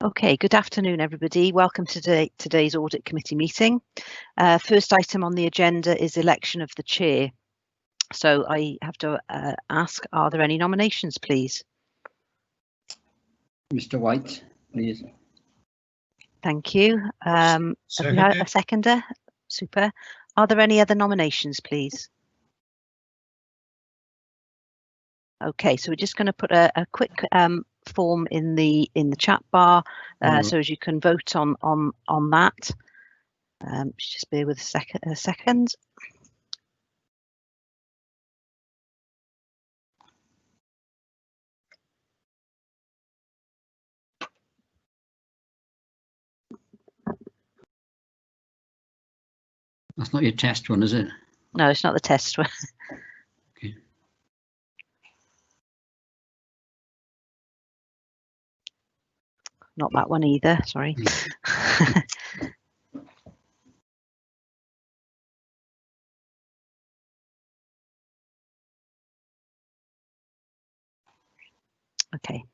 Okay, good afternoon, everybody. Welcome to today's Audit Committee meeting. First item on the agenda is election of the chair. So I have to ask, are there any nominations, please? Mr. White, please. Thank you. Have we had a seconder? Super. Are there any other nominations, please? Okay, so we're just going to put a quick form in the chat bar, so as you can vote on that. Just bear with a second. That's not your test one, is it? No, it's not the test one. Okay. Not that one either, sorry. Okay.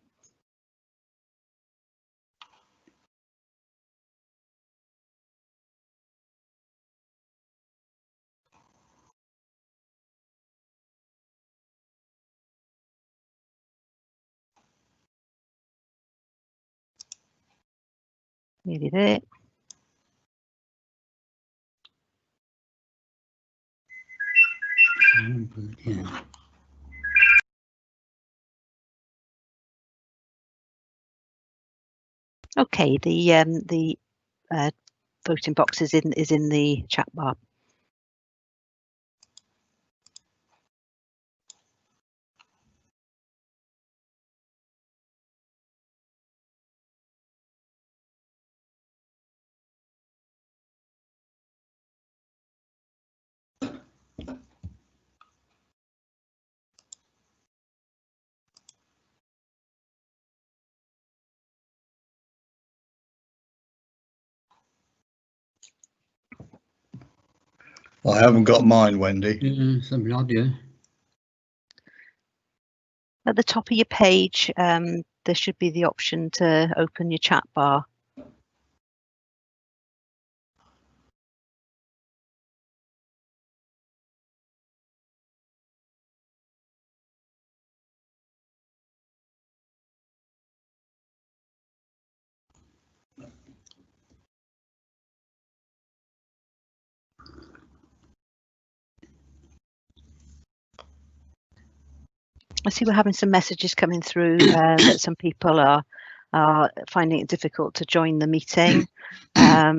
Nearly there. Yeah. Okay, the voting box is in the chat bar. I haven't got mine, Wendy. Something odd, yeah. At the top of your page, there should be the option to open your chat bar. I see we're having some messages coming through that some people are finding it difficult to join the meeting. Yeah,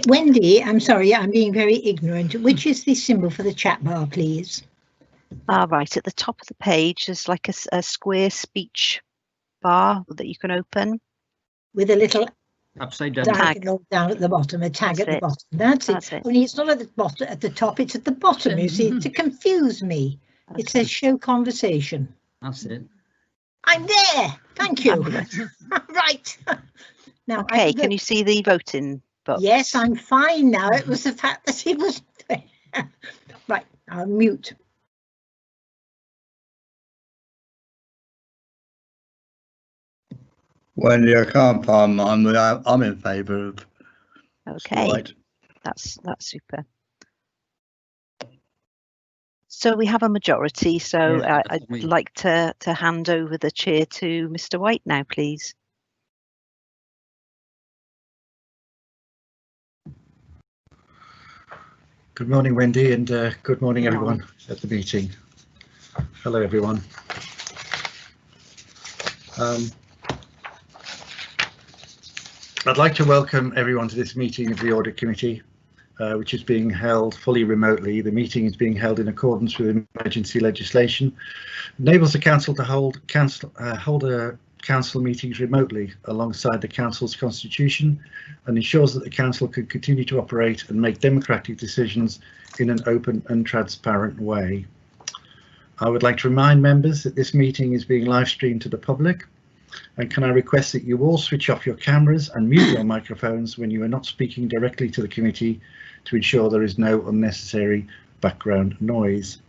Wendy, I'm sorry, I'm being very ignorant. Which is the symbol for the chat bar, please? Right, at the top of the page, there's like a square speech bar that you can open. With a little Upside down diagonal down at the bottom, a tag at the bottom. That's it. Only it's not at the bottom, at the top, it's at the bottom, you see, to confuse me. Okay. It says show conversation. That's it. I'm there. Thank you. Right. Now, okay, can you see the voting box? Yes, I'm fine now. It was the fact that it was there. Right, I'll mute. Wendy, I can't find mine. I'm in favour of. Okay, White. that's super. So we have a majority, so Yeah, I'd like to hand over the chair to Mr. White now, please. Good morning, Wendy, and good morning, everyone at the meeting. Hello, everyone. I'd like to welcome everyone to this meeting of the Audit Committee, which is being held fully remotely. The meeting is being held in accordance with emergency legislation. It enables the council to hold council meetings remotely alongside the council's constitution, and ensures that the council can continue to operate and make democratic decisions in an open and transparent way. I would like to remind members that this meeting is being live streamed to the public, and can I request that you all switch off your cameras and mute your microphones when you are not speaking directly to the committee, to ensure there is no unnecessary background noise.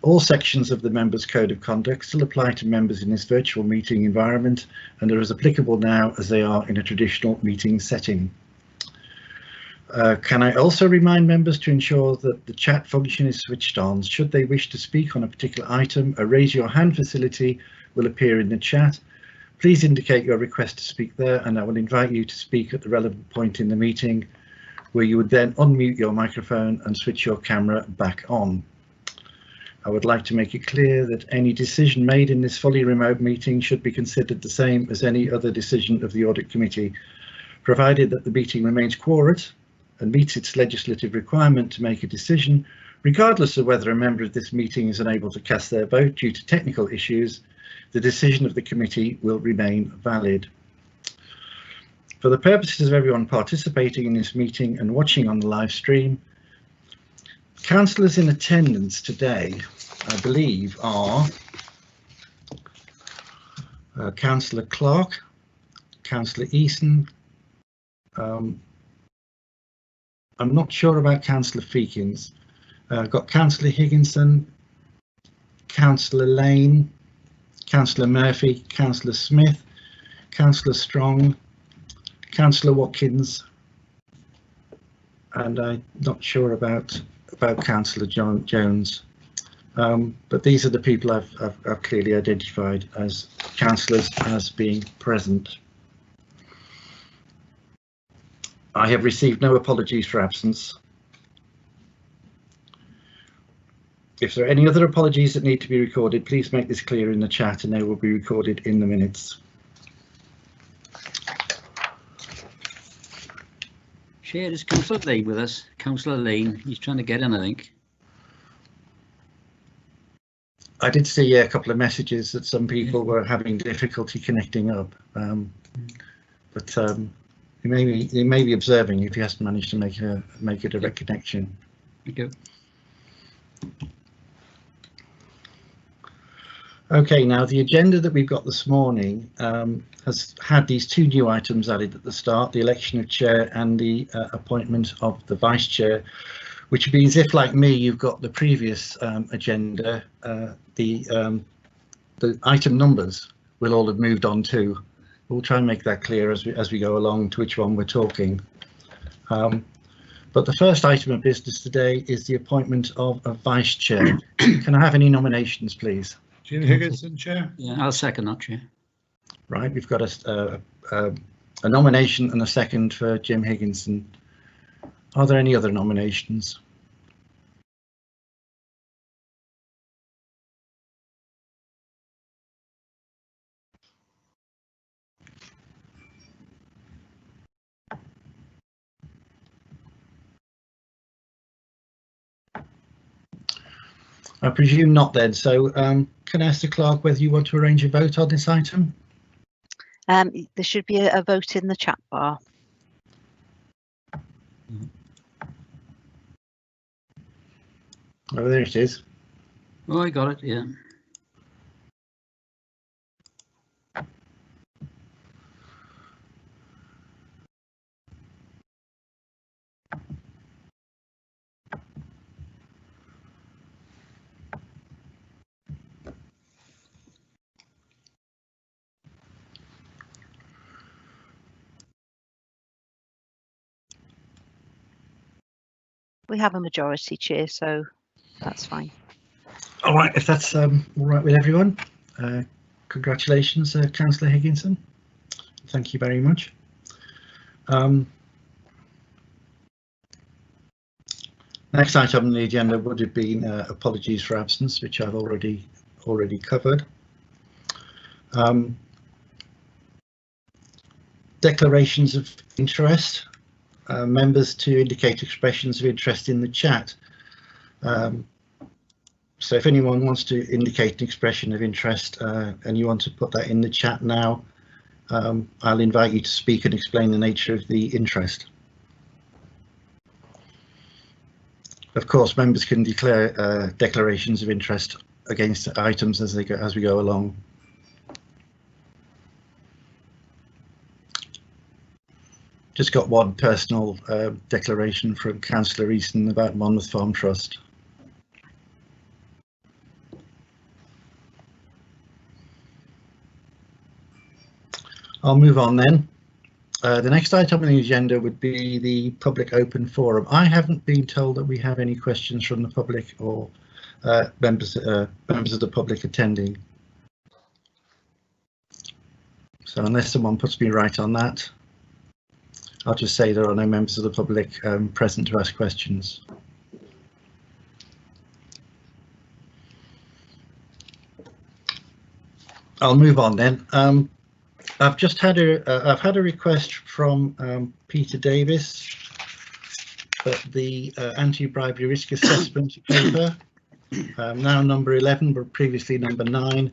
All sections of the members' code of conduct still apply to members in this virtual meeting environment and are as applicable now as they are in a traditional meeting setting. Can I also remind members to ensure that the chat function is switched on? Should they wish to speak on a particular item, a raise your hand facility will appear in the chat. Please indicate your request to speak there, and I will invite you to speak at the relevant point in the meeting, where you would then unmute your microphone and switch your camera back on. I would like to make it clear that any decision made in this fully remote meeting should be considered the same as any other decision of the Audit Committee, provided that the meeting remains quorate and meets its legislative requirement to make a decision, regardless of whether a member of this meeting is unable to cast their vote due to technical issues. The decision of the committee will remain valid. For the purposes of everyone participating in this meeting and watching on the live stream, councillors in attendance today, I believe, are Councillor Clark, Councillor Eason. I'm not sure about Councillor Feekins. I've got Councillor Higginson, Councillor Lane, Councillor Murphy, Councillor Smith, Councillor Strong, Councillor Watkins, and I'm not sure about Councillor Jones. But these are the people I've clearly identified as councillors as being present. I have received no apologies for absence. If there are any other apologies that need to be recorded, please make this clear in the chat and they will be recorded in the minutes. Chair, is Councillor Lane with us? Councillor Lane, he's trying to get in, I think. I did see a couple of messages that some people were having difficulty connecting up, but he may be observing if he hasn't managed to make a direct connection. Thank you. Okay, now the agenda that we've got this morning has had these two new items added at the start: the election of chair and the appointment of the vice chair, which means if, like me, you've got the previous agenda, the item numbers will all have moved on too. We'll try and make that clear as we go along to which one we're talking. But the first item of business today is the appointment of a vice chair. Can I have any nominations, please? Jim Higginson, Chair. Yeah, I'll second that, Chair. Right, we've got a nomination and a second for Jim Higginson. Are there any other nominations? I presume not then. So can I ask the clerk whether you want to arrange a vote on this item? There should be a vote in the chat bar. Oh, there it is. Oh, I got it, yeah. We have a majority, Chair, so that's fine. All right, if that's all right with everyone, congratulations, Councillor Higginson. Thank you very much. Next item on the agenda would have been apologies for absence, which I've already covered. Declarations of interest. Members to indicate expressions of interest in the chat. So if anyone wants to indicate an expression of interest and you want to put that in the chat now, I'll invite you to speak and explain the nature of the interest. Of course, members can declare declarations of interest against items as we go along. Just got one personal declaration from Councillor Easton about Monmouth Farm Trust. I'll move on then. The next item on the agenda would be the public open forum. I haven't been told that we have any questions from the public or members of the public attending. So unless someone puts me right on that, I'll just say there are no members of the public present to ask questions. I'll move on then. I've just had a request from Peter Davis that the anti-bribery risk assessment paper, now number 11 but previously number 9,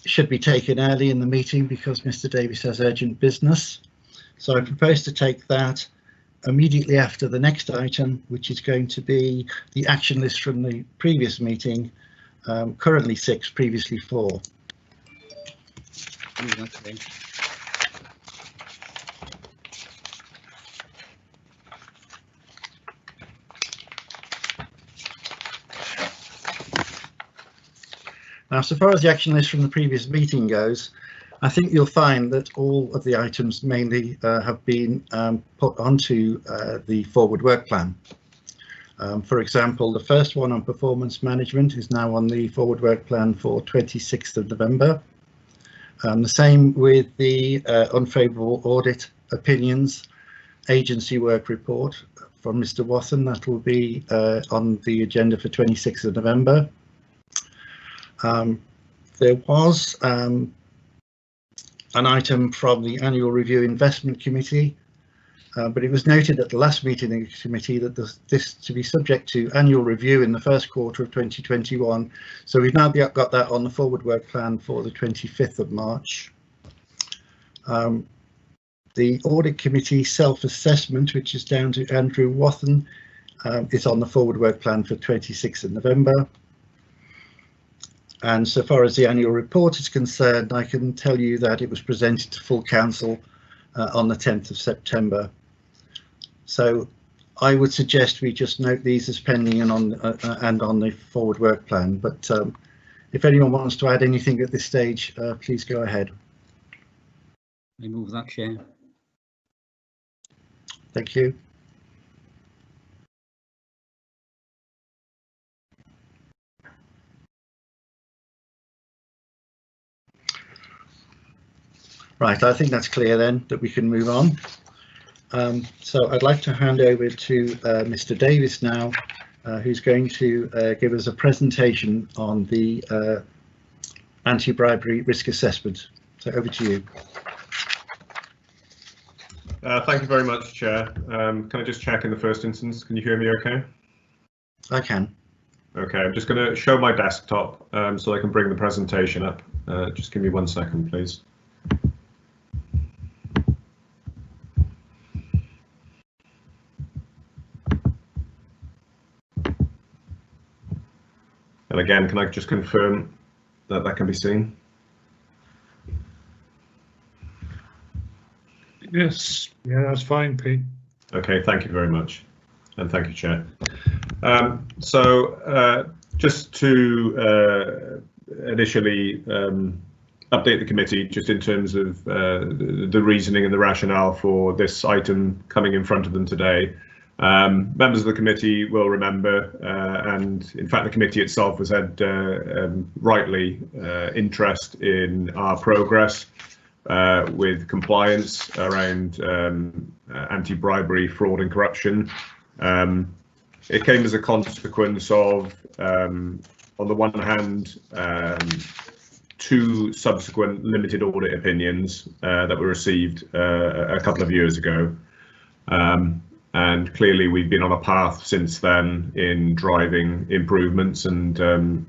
should be taken early in the meeting because Mr. Davis has urgent business. So I propose to take that immediately after the next item, which is going to be the action list from the previous meeting, currently 6, previously 4. Now, so far as the action list from the previous meeting goes, I think you'll find that all of the items mainly have been put onto the forward work plan. For example, the first one on performance management is now on the forward work plan for 26th of November. The same with the unfavourable audit opinions agency work report from Mr. Watson. That will be on the agenda for 26th of November. There was an item from the annual review investment committee, but it was noted at the last meeting of the committee that this to be subject to annual review in the first quarter of 2021. So we've now got that on the forward work plan for the 25th of March. The audit committee self-assessment, which is down to Andrew Wathen, is on the forward work plan for 26th of November. And so far as the annual report is concerned, I can tell you that it was presented to full council on the 10th of September. So I would suggest we just note these as pending and on the forward work plan. But if anyone wants to add anything at this stage, please go ahead. I move that, Chair. Thank you. Right, I think that's clear then that we can move on. So I'd like to hand over to Mr. Davis now, who's going to give us a presentation on the anti-bribery risk assessment. So over to you. Thank you very much, Chair. Can I just check in the first instance? Can you hear me okay? I can. Okay, I'm just going to show my desktop so I can bring the presentation up. Just give me 1 second, please. And again, can I just confirm that that can be seen? Yes, yeah, that's fine, Pete. Okay, thank you very much. And thank you, Chair. Just to initially update the committee just in terms of the reasoning and the rationale for this item coming in front of them today. Members of the committee will remember, and in fact the committee itself has had rightly interest in our progress with compliance around anti-bribery, fraud and corruption. It came as a consequence of, on the one hand, 2 subsequent limited audit opinions that were received a couple of years ago. And clearly we've been on a path since then in driving improvements, and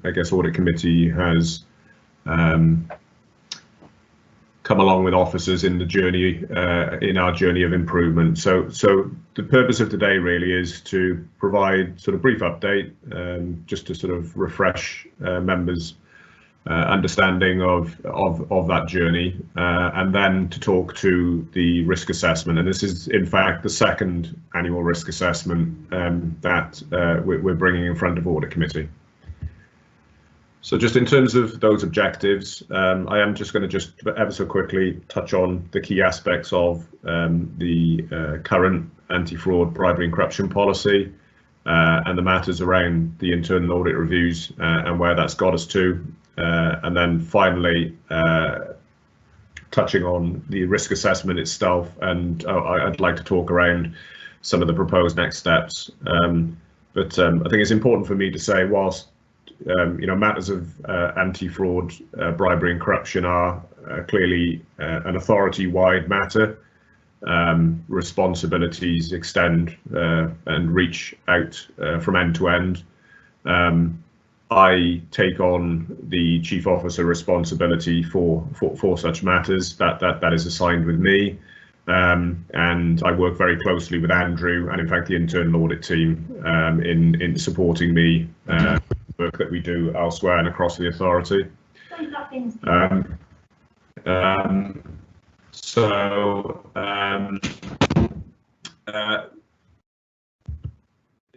I guess Audit Committee has come along with officers in the journey, in our journey of improvement. So the purpose of today really is to provide sort of brief update, just to sort of refresh members' understanding of that journey, and then to talk to the risk assessment. And this is in fact the second annual risk assessment that we're bringing in front of Audit Committee. So just in terms of those objectives, I am just going to just ever so quickly touch on the key aspects of the current anti-fraud, bribery and corruption policy and the matters around the internal audit reviews and where that's got us to. And then finally, touching on the risk assessment itself, and I'd like to talk around some of the proposed next steps. But I think it's important for me to say, whilst matters of anti-fraud, bribery and corruption are clearly an authority-wide matter, responsibilities extend and reach out from end to end. I take on the chief officer responsibility for such matters that is assigned with me, and I work very closely with Andrew and in fact the internal audit team in supporting me work that we do elsewhere and across the authority. In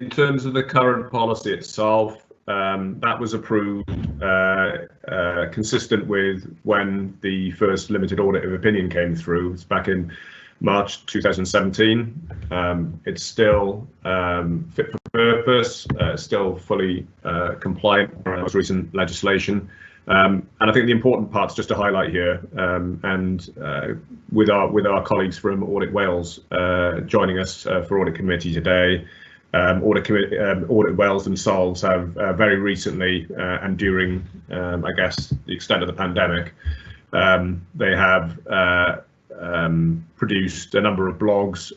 terms of the current policy itself, that was approved consistent with when the first limited audit of opinion came through. It's back in March 2017. It's still fit for purpose, still fully compliant with the most recent legislation. And I think the important parts just to highlight here, and with our colleagues from Audit Wales joining us for Audit Committee today, Audit Wales themselves have very recently and during, I guess, the extent of the pandemic, they have produced a number of blogs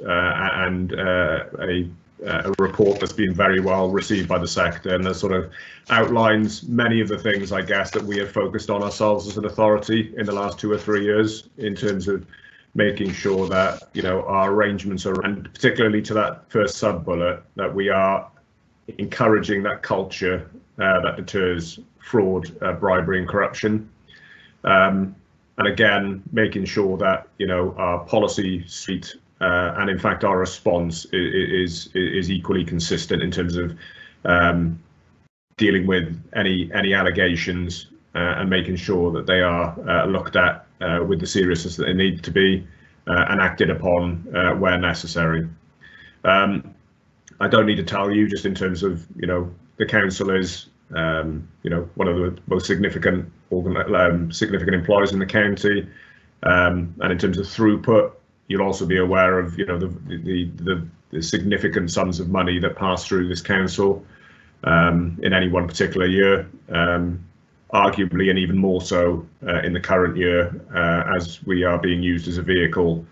and a report that's been very well received by the sector, and that sort of outlines many of the things, I guess, that we have focused on ourselves as an authority in the last 2 or 3 years in terms of making sure that our arrangements are, and particularly to that first sub-bullet, that we are encouraging that culture that deters fraud, bribery and corruption. And again, making sure that our policy suite and in fact our response is equally consistent in terms of dealing with any allegations and making sure that they are looked at with the seriousness that they need to be and acted upon where necessary. I don't need to tell you, just in terms of the council is one of the most significant employers in the county, and in terms of throughput, you'll also be aware of the significant sums of money that pass through this council in any one particular year, arguably and even more so in the current year, as we are being used as a vehicle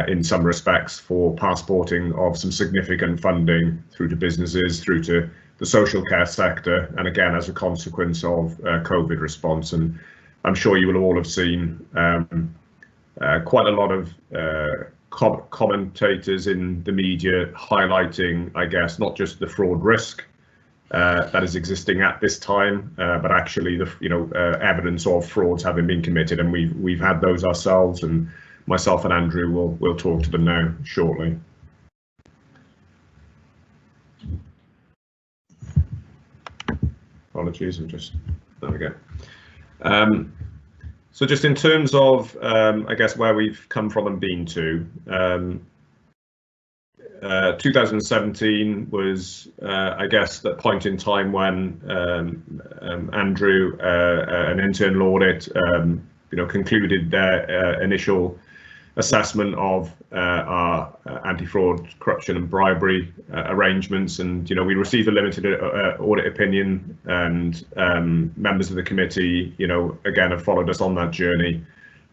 in some respects for passporting of some significant funding through to businesses, through to the social care sector, and again as a consequence of COVID response. And I'm sure you will all have seen quite a lot of commentators in the media highlighting, I guess, not just the fraud risk that is existing at this time, but actually the evidence of frauds having been committed, and we've had those ourselves, and myself and Andrew will talk to them now shortly. Apologies, there we go. So just in terms of, I guess, where we've come from and been to, 2017 was, I guess, that point in time when Andrew, an internal audit, concluded their initial assessment of our anti-fraud, corruption and bribery arrangements, and we received a limited audit opinion, and members of the committee again have followed us on that journey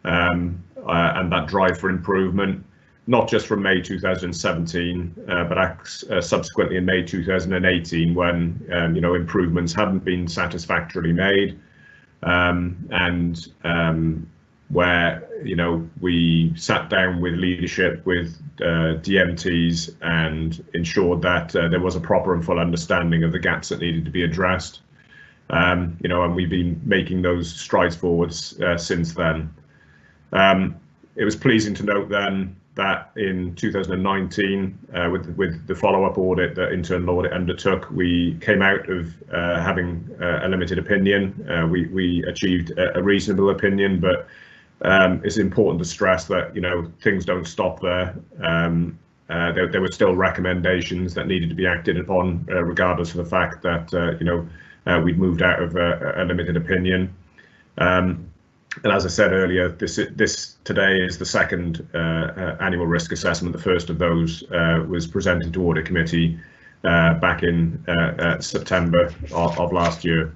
and that drive for improvement, not just from May 2017 but subsequently in May 2018, when improvements hadn't been satisfactorily made, and where we sat down with leadership, with DMTs, and ensured that there was a proper and full understanding of the gaps that needed to be addressed. And we've been making those strides forwards since then. It was pleasing to note then that in 2019, with the follow-up audit that internal audit undertook, we came out of having a limited opinion. We achieved a reasonable opinion, but it's important to stress that, you know, things don't stop there. There were still recommendations that needed to be acted upon, regardless of the fact that you know, we'd moved out of a limited opinion. And as I said earlier, this today is the second annual risk assessment. The first of those was presented to Audit Committee back in September of last year.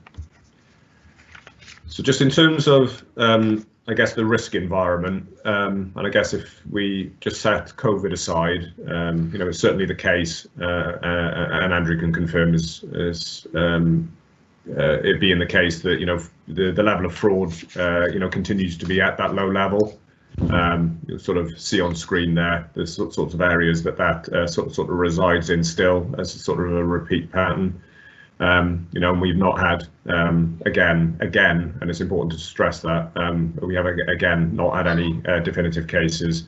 So just in terms of, I guess, the risk environment, and I guess if we just set COVID aside, you know, it's certainly the case, and Andrew can confirm is it being the case that, you know, the level of fraud, you know, continues to be at that low level. You'll sort of see on screen there the sorts of areas that sort of resides in still as a sort of a repeat pattern. You know, and we've not had again, and it's important to stress that we have again not had any definitive cases.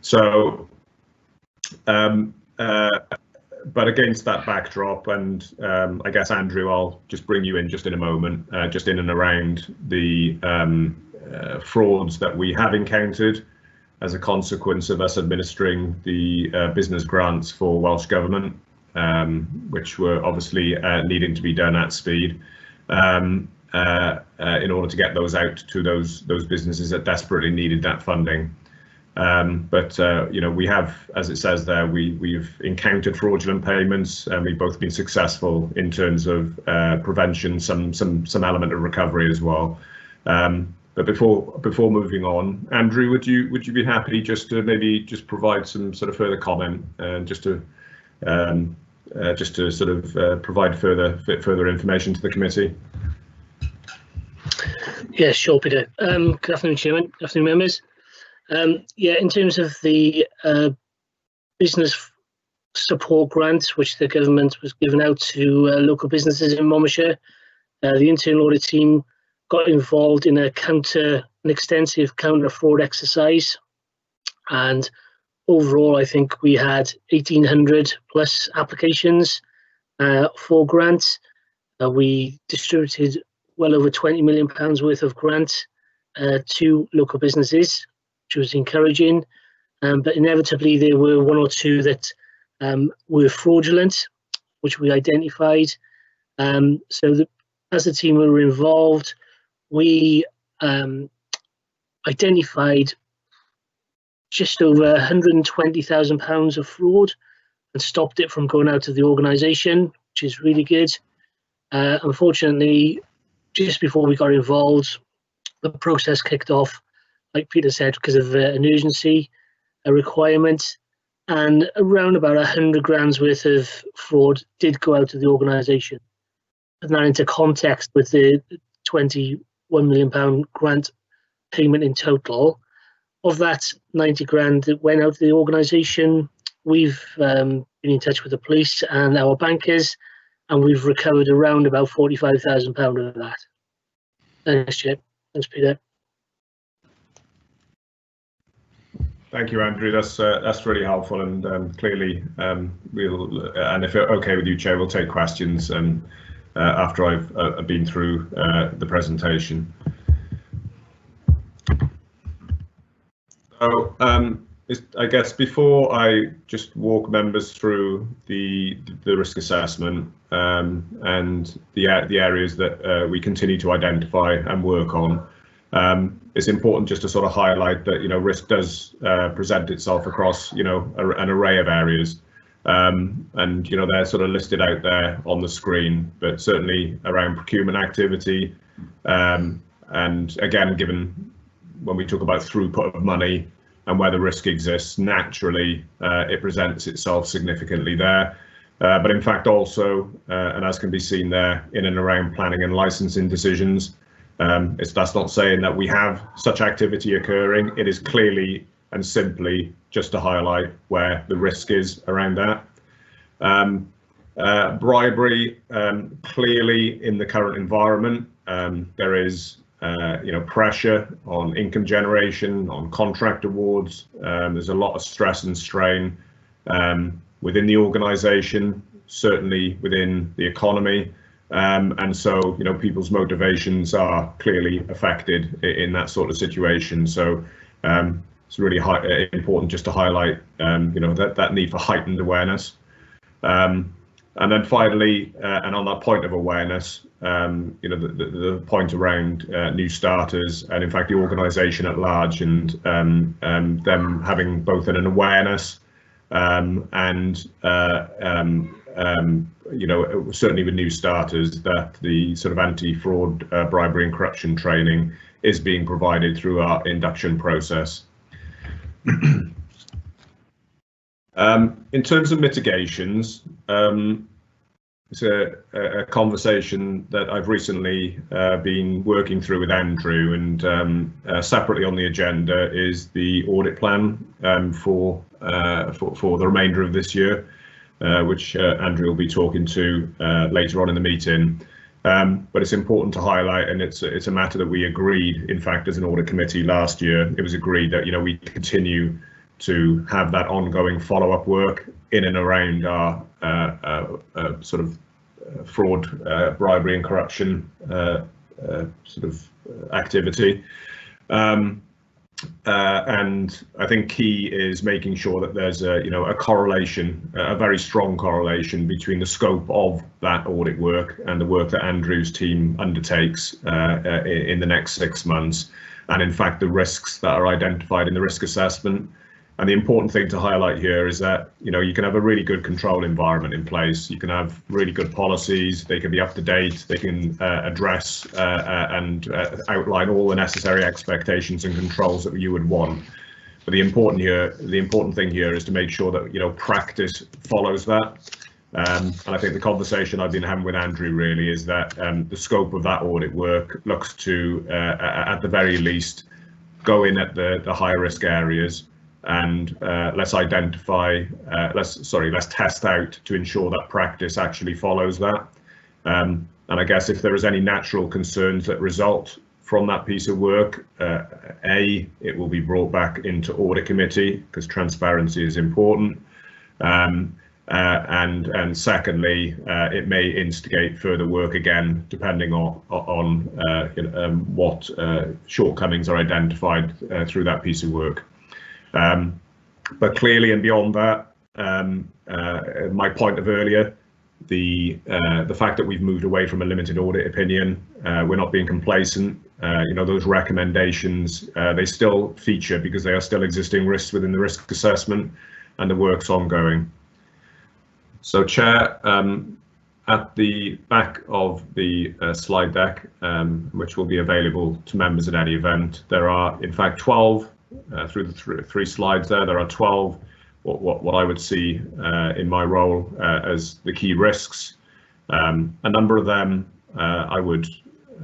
So but against that backdrop, and I guess, Andrew, I'll just bring you in just in a moment, just in and around the frauds that we have encountered as a consequence of us administering the business grants for Welsh Government, which were obviously needing to be done at speed in order to get those out to those businesses that desperately needed that funding. But you know, we have, as it says there, we've encountered fraudulent payments, and we've both been successful in terms of prevention, some element of recovery as well. But before moving on, Andrew, would you be happy just to maybe just provide some sort of further comment, and just to sort of provide further information to the committee? Yeah, sure, Peter. Good afternoon, Chairman. Good afternoon, members. Yeah, in terms of the business support grants which the government was giving out to local businesses in Monmouthshire, the internal audit team got involved in an extensive counter fraud exercise, and overall I think we had 1,800 plus applications for grants. We distributed well over £20 million worth of grants to local businesses, which was encouraging, but inevitably there were one or two that were fraudulent, which we identified. So as the team were involved, we identified just over £120,000 of fraud and stopped it from going out of the organisation, which is really good. Unfortunately, just before we got involved, the process kicked off, like Peter said, because of an urgency, a requirement, and around about 100 grand's worth of fraud did go out of the organisation. Putting that into context with the £21 million grant payment in total, of that 90 grand that went out of the organisation, we've been in touch with the police and our bankers, and we've recovered around about £45,000 of that. Thanks, Chip. Thanks, Peter. Thank you, Andrew. That's really helpful, and clearly we'll, and if it's okay with you, Chair, we'll take questions after I've been through the presentation. So I guess before I just walk members through the risk assessment and the areas that we continue to identify and work on, it's important just to sort of highlight that, you know, risk does present itself across, you know, an array of areas, and, you know, they're sort of listed out there on the screen, but certainly around procurement activity, and again, given when we talk about throughput of money and where the risk exists, naturally it presents itself significantly there, but in fact also, and as can be seen there, in and around planning and licensing decisions. That's not saying that we have such activity occurring. It is clearly and simply just to highlight where the risk is around that. Bribery, clearly in the current environment, there is pressure on income generation, on contract awards. There's a lot of stress and strain within the organisation, certainly within the economy, and so people's motivations are clearly affected in that sort of situation. So it's really important just to highlight that need for heightened awareness. And then finally, and on that point of awareness, the point around new starters, and in fact the organisation at large, and them having both an awareness and certainly with new starters, that the sort of anti-fraud, bribery and corruption training is being provided through our induction process. In terms of mitigations, it's a conversation that I've recently been working through with Andrew, and separately on the agenda is the audit plan for the remainder of this year, which Andrew will be talking to later on in the meeting. But it's important to highlight, and it's a matter that we agreed, in fact, as an audit committee last year. It was agreed that we continue to have that ongoing follow-up work in and around our sort of fraud, bribery and corruption sort of activity. And I think key is making sure that there's a correlation, a very strong correlation between the scope of that audit work and the work that Andrew's team undertakes in the next 6 months, and in fact the risks that are identified in the risk assessment. And the important thing to highlight here is that you can have a really good control environment in place. You can have really good policies. They can be up to date. They can address and outline all the necessary expectations and controls that you would want. But the important thing here is to make sure that practice follows that. And I think the conversation I've been having with Andrew really is that the scope of that audit work looks to, at the very least, go in at the higher risk areas, and let's test out to ensure that practice actually follows that. And I guess if there is any natural concerns that result from that piece of work, it will be brought back into audit committee, because transparency is important. And secondly, it may instigate further work again, depending on what shortcomings are identified through that piece of work. But clearly, and beyond that, my point of earlier, the fact that we've moved away from a limited audit opinion, we're not being complacent. Those recommendations, they still feature because they are still existing risks within the risk assessment, and the work's ongoing. So, Chair, at the back of the slide deck, which will be available to members at any event, there are in fact 12. Through the three slides there are 12 what I would see in my role as the key risks. A number of them I would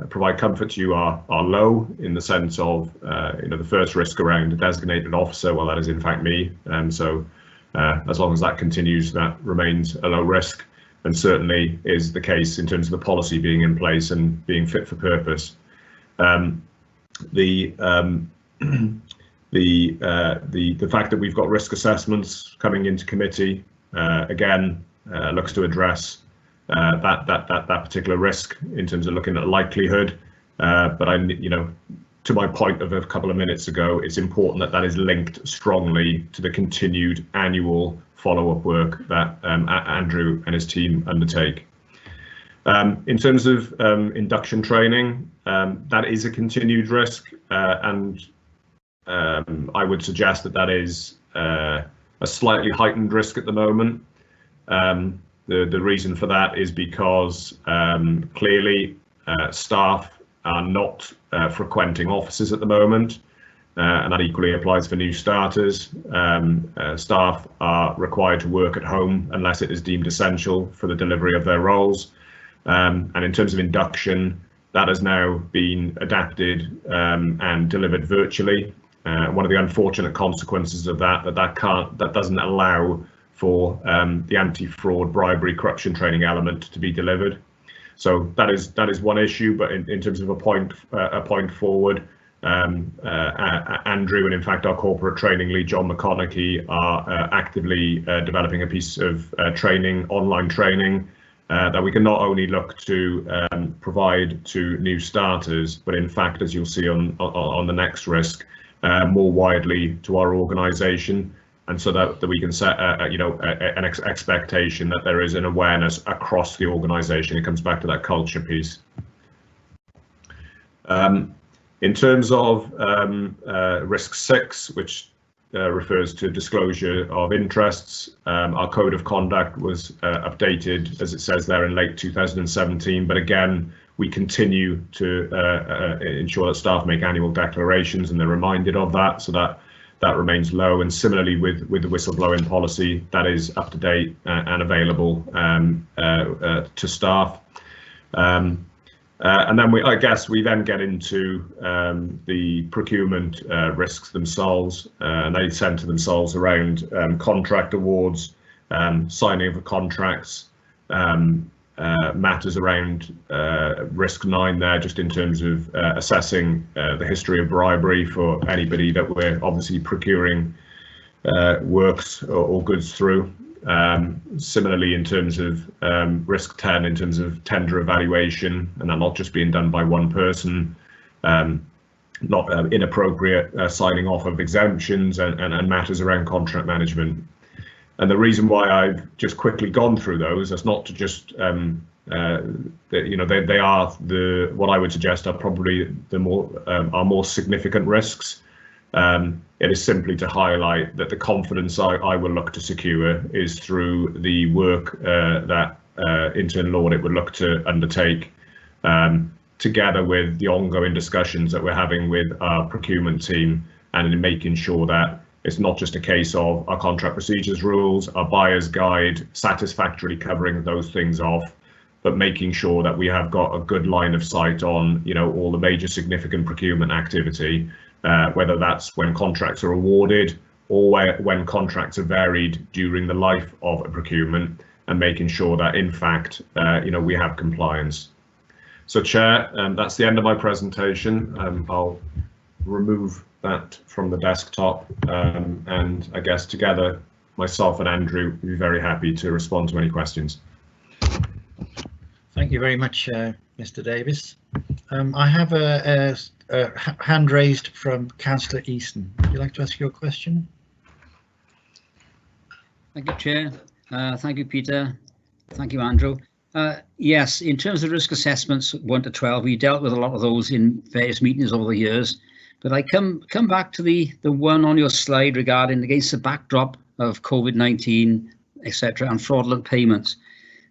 provide comfort to you are low, in the sense of the first risk around a designated officer, well, that is in fact me, so as long as that continues, that remains a low risk, and certainly is the case in terms of the policy being in place and being fit for purpose. The fact that we've got risk assessments coming into committee again looks to address that particular risk in terms of looking at likelihood. But to my point of a couple of minutes ago, it's important that is linked strongly to the continued annual follow-up work that Andrew and his team undertake. In terms of induction training, that is a continued risk, and I would suggest that is a slightly heightened risk at the moment. The reason for that is because clearly staff are not frequenting offices at the moment, and that equally applies for new starters. Staff are required to work at home unless it is deemed essential for the delivery of their roles. And in terms of induction, that has now been adapted and delivered virtually. One of the unfortunate consequences of that doesn't allow for the anti-fraud, bribery, corruption training element to be delivered. So that is one issue, but in terms of a point forward, Andrew and in fact our corporate training lead John McConaughey are actively developing a piece of training, online training, that we can not only look to provide to new starters, but in fact, as you'll see on the next risk, more widely to our organisation, and so that we can set an expectation that there is an awareness across the organisation. It comes back to that culture piece. In terms of risk 6, which refers to disclosure of interests, our code of conduct was updated, as it says there, in late 2017, but again we continue to ensure that staff make annual declarations and they're reminded of that, so that remains low. And similarly with the whistleblowing policy, that is up to date and available to staff. And then I guess we then get into the procurement risks themselves, and they centre themselves around contract awards, signing of contracts, matters around risk 9 there, just in terms of assessing the history of bribery for anybody that we're obviously procuring works or goods through. Similarly, in terms of risk 10, in terms of tender evaluation, and that not just being done by one person, not inappropriate signing off of exemptions and matters around contract management. And the reason why I've just quickly gone through those, that's not to just they are what I would suggest are probably the more significant risks. It is simply to highlight that the confidence I will look to secure is through the work that internal audit would look to undertake, together with the ongoing discussions that we're having with our procurement team, and in making sure that it's not just a case of our contract procedures rules, our buyer's guide, satisfactorily covering those things off, but making sure that we have got a good line of sight on, all the major significant procurement activity, whether that's when contracts are awarded or when contracts are varied during the life of a procurement, and making sure that in fact, we have compliance. So Chair, that's the end of my presentation. I'll remove that from the desktop, and I guess together myself and Andrew will be very happy to respond to any questions. Thank you very much, Mr. Davis. I have a hand raised from Councillor Easton. Would you like to ask your question? Thank you, Chair. Thank you, Peter. Thank you, Andrew. Yes, in terms of risk assessments 1 to 12, we dealt with a lot of those in various meetings over the years. But I come back to the one on your slide regarding against the backdrop of COVID-19, etc., and fraudulent payments.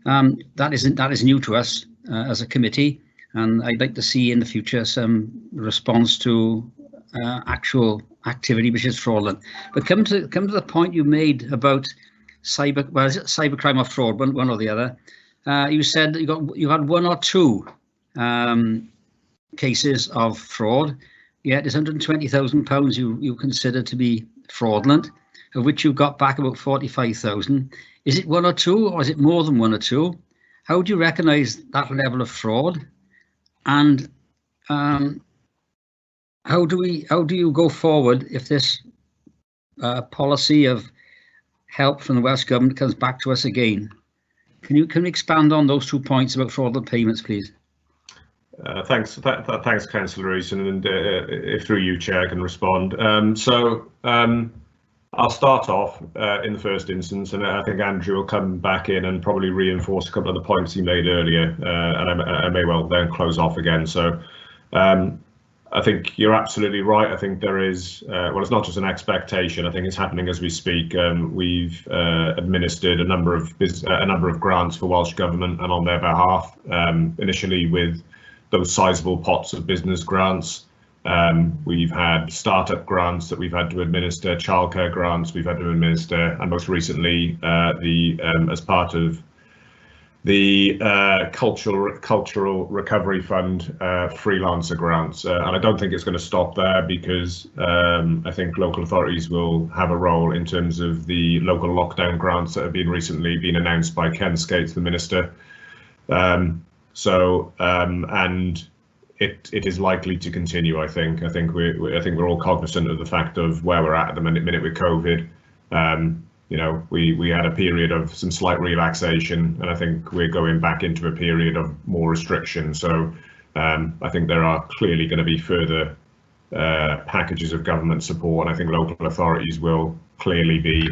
That is new to us as a committee, and I'd like to see in the future some response to actual activity which is fraudulent. But come to the point you made about cybercrime or fraud, one or the other. You said you had 1 or 2 cases of fraud. Yet it's £120,000 you consider to be fraudulent, of which you've got back about 45,000. Is it 1 or 2, or is it more than 1 or 2? How do you recognise that level of fraud? And how do you go forward if this policy of help from the Welsh Government comes back to us again? Can you expand on those 2 points about fraudulent payments, please? Thanks, Councillor Easton, and if through you, Chair, I can respond. I'll start off in the first instance, and I think Andrew will come back in and probably reinforce a couple of the points he made earlier, and I may well then close off again. So I think you're absolutely right. I think there is, well, it's not just an expectation. I think it's happening as we speak. We've administered a number of grants for Welsh Government and on their behalf, initially with those sizable pots of business grants. We've had startup grants that we've had to administer, childcare grants we've had to administer, and most recently as part of the Cultural Recovery Fund freelancer grants. And I don't think it's going to stop there, because I think local authorities will have a role in terms of the local lockdown grants that have recently been announced by Ken Skates, the Minister. So and it is likely to continue. I think we're all cognizant of the fact of where we're at the minute with COVID. You know, we had a period of some slight relaxation, and I think we're going back into a period of more restriction. So I think there are clearly going to be further packages of government support, and I think local authorities will clearly be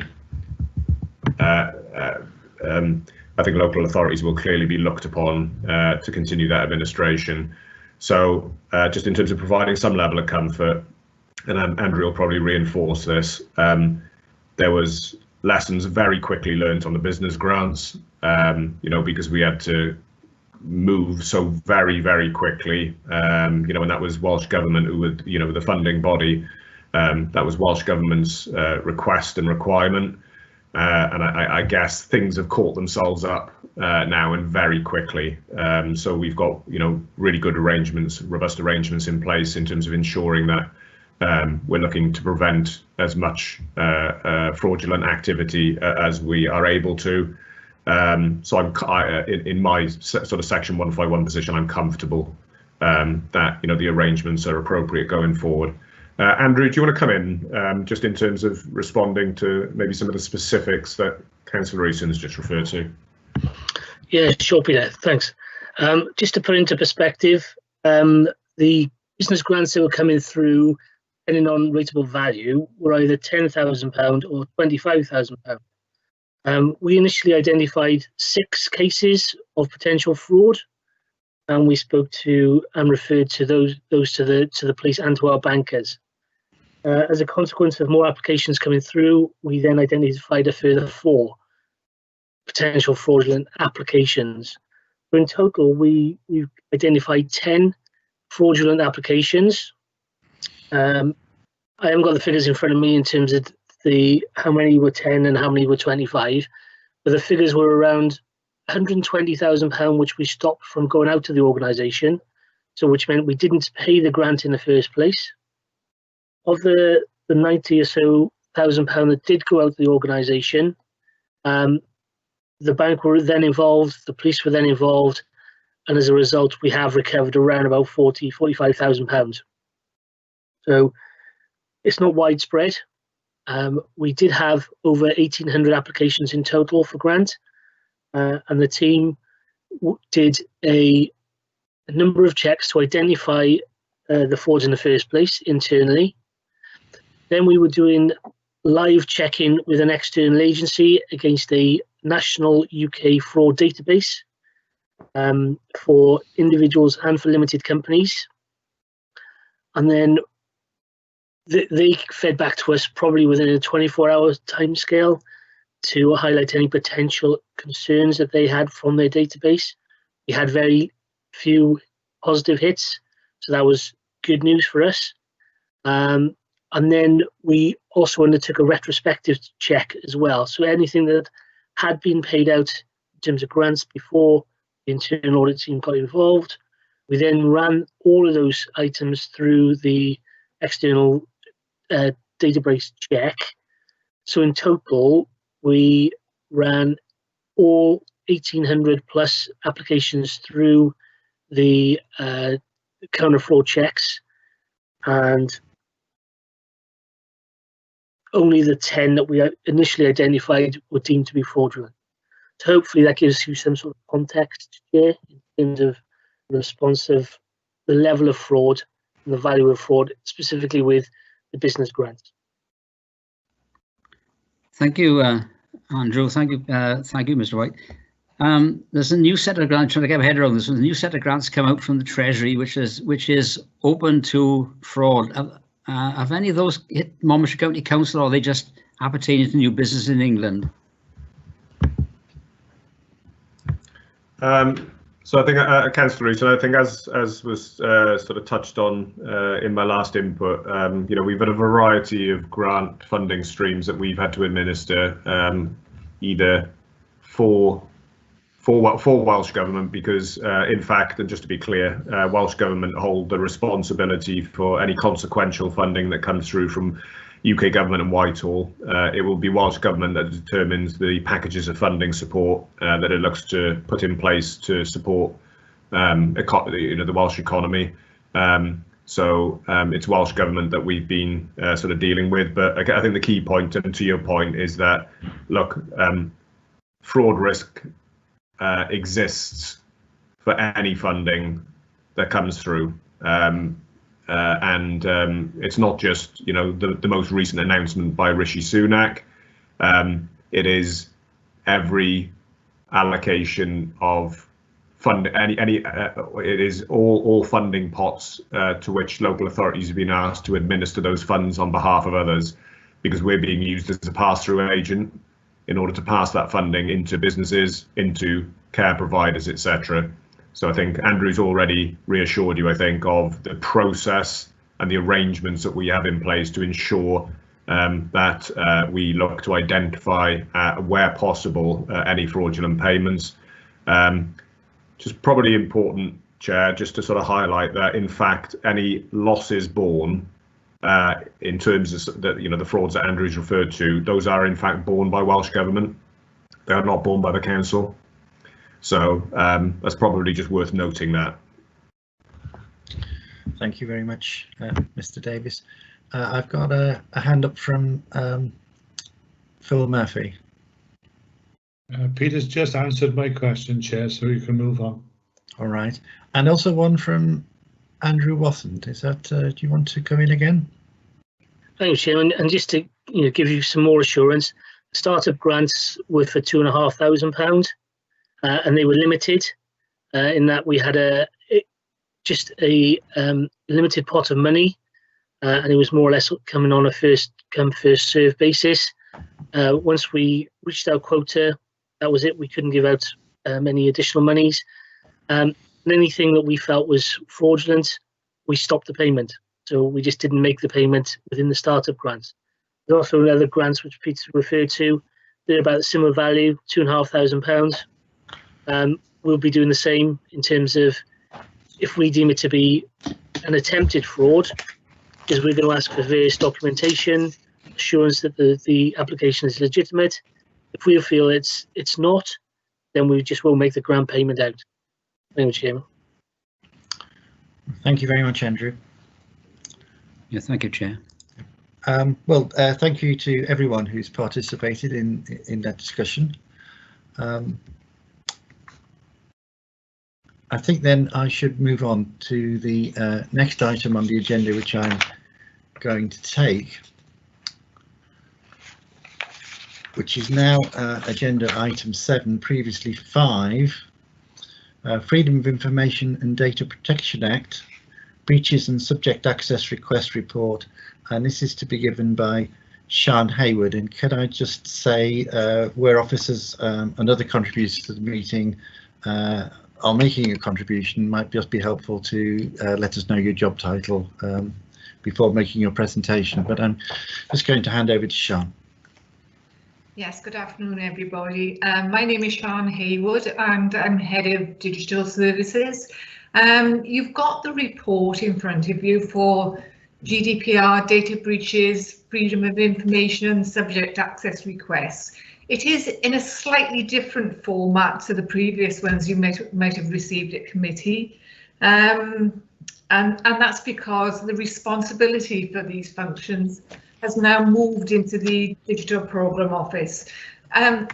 looked upon to continue that administration. So just in terms of providing some level of comfort, and Andrew will probably reinforce this, there was lessons very quickly learned on the business grants, you know, because we had to move so very quickly, you know, and that was Welsh Government who would, you know, the funding body, that was Welsh Government's request and requirement, and I guess things have caught themselves up now and very quickly. So we've got, you know, really good arrangements, robust arrangements in place in terms of ensuring that we're looking to prevent as much fraudulent activity as we are able to. So in my sort of Section 151 position, I'm comfortable that, you know, the arrangements are appropriate going forward. Andrew, do you want to come in just in terms of responding to maybe some of the specifics that Councillor Easton has just referred to? Yeah, sure, Peter. Thanks. Just to put into perspective, the business grants that were coming through, depending on rateable value, were either £10,000 or £25,000. We initially identified 6 cases of potential fraud, and we spoke to and referred to those to the police and to our bankers. As a consequence of more applications coming through, we then identified a further 4 potential fraudulent applications. So in total, we've identified 10 fraudulent applications. I haven't got the figures in front of me in terms of how many were 10 and how many were 25, but the figures were around £120,000, which we stopped from going out to the organisation, so which meant we didn't pay the grant in the first place. Of the 90 or so £1,000 that did go out to the organisation, the bank were then involved, the police were then involved, and as a result, we have recovered around about £45,000. So it's not widespread. We did have over 1,800 applications in total for grant, and the team did a number of checks to identify the frauds in the first place internally. Then we were doing live checking with an external agency against a national UK fraud database for individuals and for limited companies. And then they fed back to us probably within a 24-hour timescale to highlight any potential concerns that they had from their database. We had very few positive hits, so that was good news for us. And then we also undertook a retrospective check as well. So anything that had been paid out in terms of grants before the internal audit team got involved, we then ran all of those items through the external database check. So in total, we ran all 1,800 plus applications through the counter fraud checks, and only the 10 that we initially identified were deemed to be fraudulent. So hopefully that gives you some sort of context here in terms of the response of the level of fraud and the value of fraud, specifically with the business grants. Thank you, Andrew. Thank you, Mr. White. There's a new set of grants. Trying to get my head around this. There's a new set of grants come out from the Treasury, which is open to fraud. Have any of those hit Monmouthshire County Council, or are they just appertaining to new business in England? So I think, Councillor Easton, I think as was sort of touched on in my last input, you know, we've had a variety of grant funding streams that we've had to administer, either for Welsh Government, because in fact, and just to be clear, Welsh Government hold the responsibility for any consequential funding that comes through from UK Government and Whitehall. It will be Welsh Government that determines the packages of funding support that it looks to put in place to support the Welsh economy. So it's Welsh Government that we've been sort of dealing with. But I think the key point, and to your point, is that, look, fraud risk exists for any funding that comes through. And it's not just, the most recent announcement by Rishi Sunak. It is every allocation of fund, it is all funding pots to which local authorities have been asked to administer those funds on behalf of others, because we're being used as a pass-through agent in order to pass that funding into businesses, into care providers, etc. So I think Andrew's already reassured you, I think, of the process and the arrangements that we have in place to ensure that we look to identify, where possible, any fraudulent payments. Just probably important, Chair, just to sort of highlight that, in fact, any losses borne in terms of the frauds that Andrew's referred to, those are in fact borne by Welsh Government. They are not borne by the council. So that's probably just worth noting that. Thank you very much, Mr. Davis. I've got a hand up from Phil Murphy. Peter's just answered my question, Chair, so you can move on. All right. And also one from Andrew Wathand. Is that, do you want to come in again? Thanks, Chairman. And just to give you some more assurance, startup grants were for £2,500, and they were limited in that we had a limited pot of money, and it was more or less coming on a first come first serve basis. Once we reached our quota, that was it. We couldn't give out any additional monies. And anything that we felt was fraudulent, we stopped the payment. So we just didn't make the payment within the startup grants. There's also other grants which Peter referred to. They're about a similar value, £2,500. We'll be doing the same in terms of if we deem it to be an attempted fraud, because we're going to ask for various documentation, assurance that the application is legitimate. If we feel it's not, then we just won't make the grant payment out. Thank you, Chairman. Thank you very much, Andrew. Yeah, thank you, Chair. Well, thank you to everyone who's participated in that discussion. I think then I should move on to the next item on the agenda, which I'm going to take, which is now agenda item 7, previously 5, Freedom of Information and Data Protection Act, Breaches and Subject Access Request Report, and this is to be given by Sian Hayward. And could I just say where officers and other contributors to the meeting are making a contribution, might just be helpful to let us know your job title before making your presentation. But I'm just going to hand over to Sian. Yes, good afternoon, everybody. My name is Sian Hayward and I'm Head of Digital Services. You've got the report in front of you for GDPR, data breaches, freedom of information and subject access requests. It is in a slightly different format to the previous ones you might have received at committee. And that's because the responsibility for these functions has now moved into the Digital Programme Office.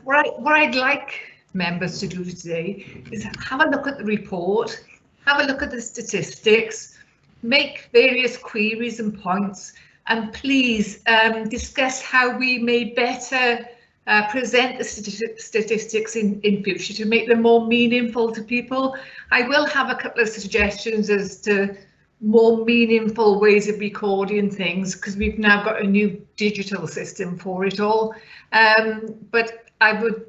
What I'd like members to do today is have a look at the report, have a look at the statistics, make various queries and points, and please discuss how we may better present the statistics in future to make them more meaningful to people. I will have a couple of suggestions as to more meaningful ways of recording things, because we've now got a new digital system for it all. But I would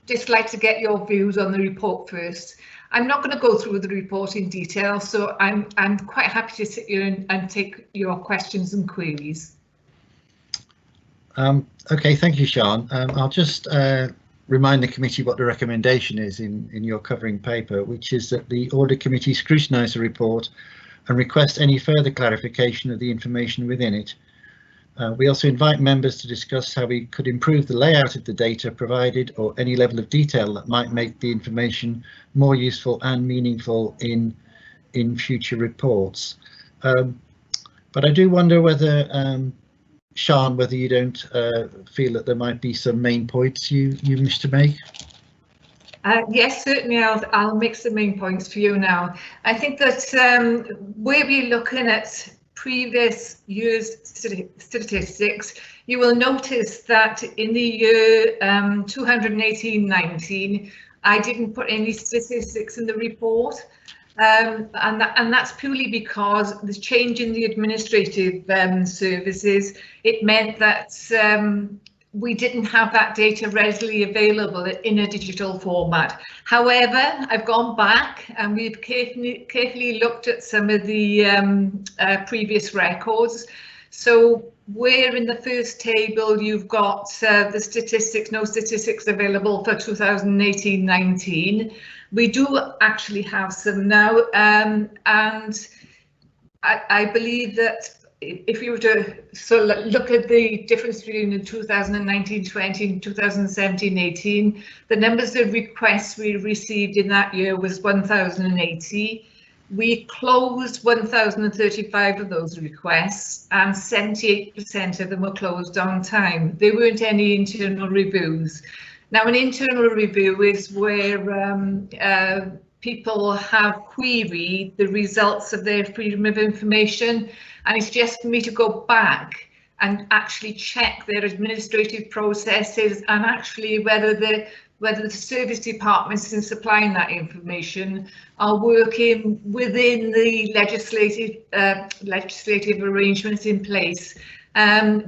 just like to get your views on the report first. I'm not going to go through the report in detail, so I'm quite happy to sit here and take your questions and queries. Okay, thank you, Sian. I'll just remind the committee what the recommendation is in your covering paper, which is that the Audit Committee scrutinise the report and request any further clarification of the information within it. We also invite members to discuss how we could improve the layout of the data provided or any level of detail that might make the information more useful and meaningful in future reports. But I do wonder whether, Sean, whether you don't feel that there might be some main points you wish to make. Yes, certainly. I'll make some main points for you now. I think that where we're looking at previous year's statistics, you will notice that in the year 2018-19, I didn't put any statistics in the report. And that's purely because the change in the administrative services, it meant that we didn't have that data readily available in a digital format. However, I've gone back and we've carefully looked at some of the previous records. So where in the first table you've got the statistics, no statistics available for 2018-19, we do actually have some now, and I believe that if you were to look at the difference between the 2019-20 and 2017-18, the numbers of requests we received in that year was 1,080. We closed 1,035 of those requests, and 78% of them were closed on time. There weren't any internal reviews. Now, an internal review is where people have queried the results of their freedom of information, and it's just for me to go back and actually check their administrative processes and actually whether the service departments in supplying that information are working within the legislative arrangements in place.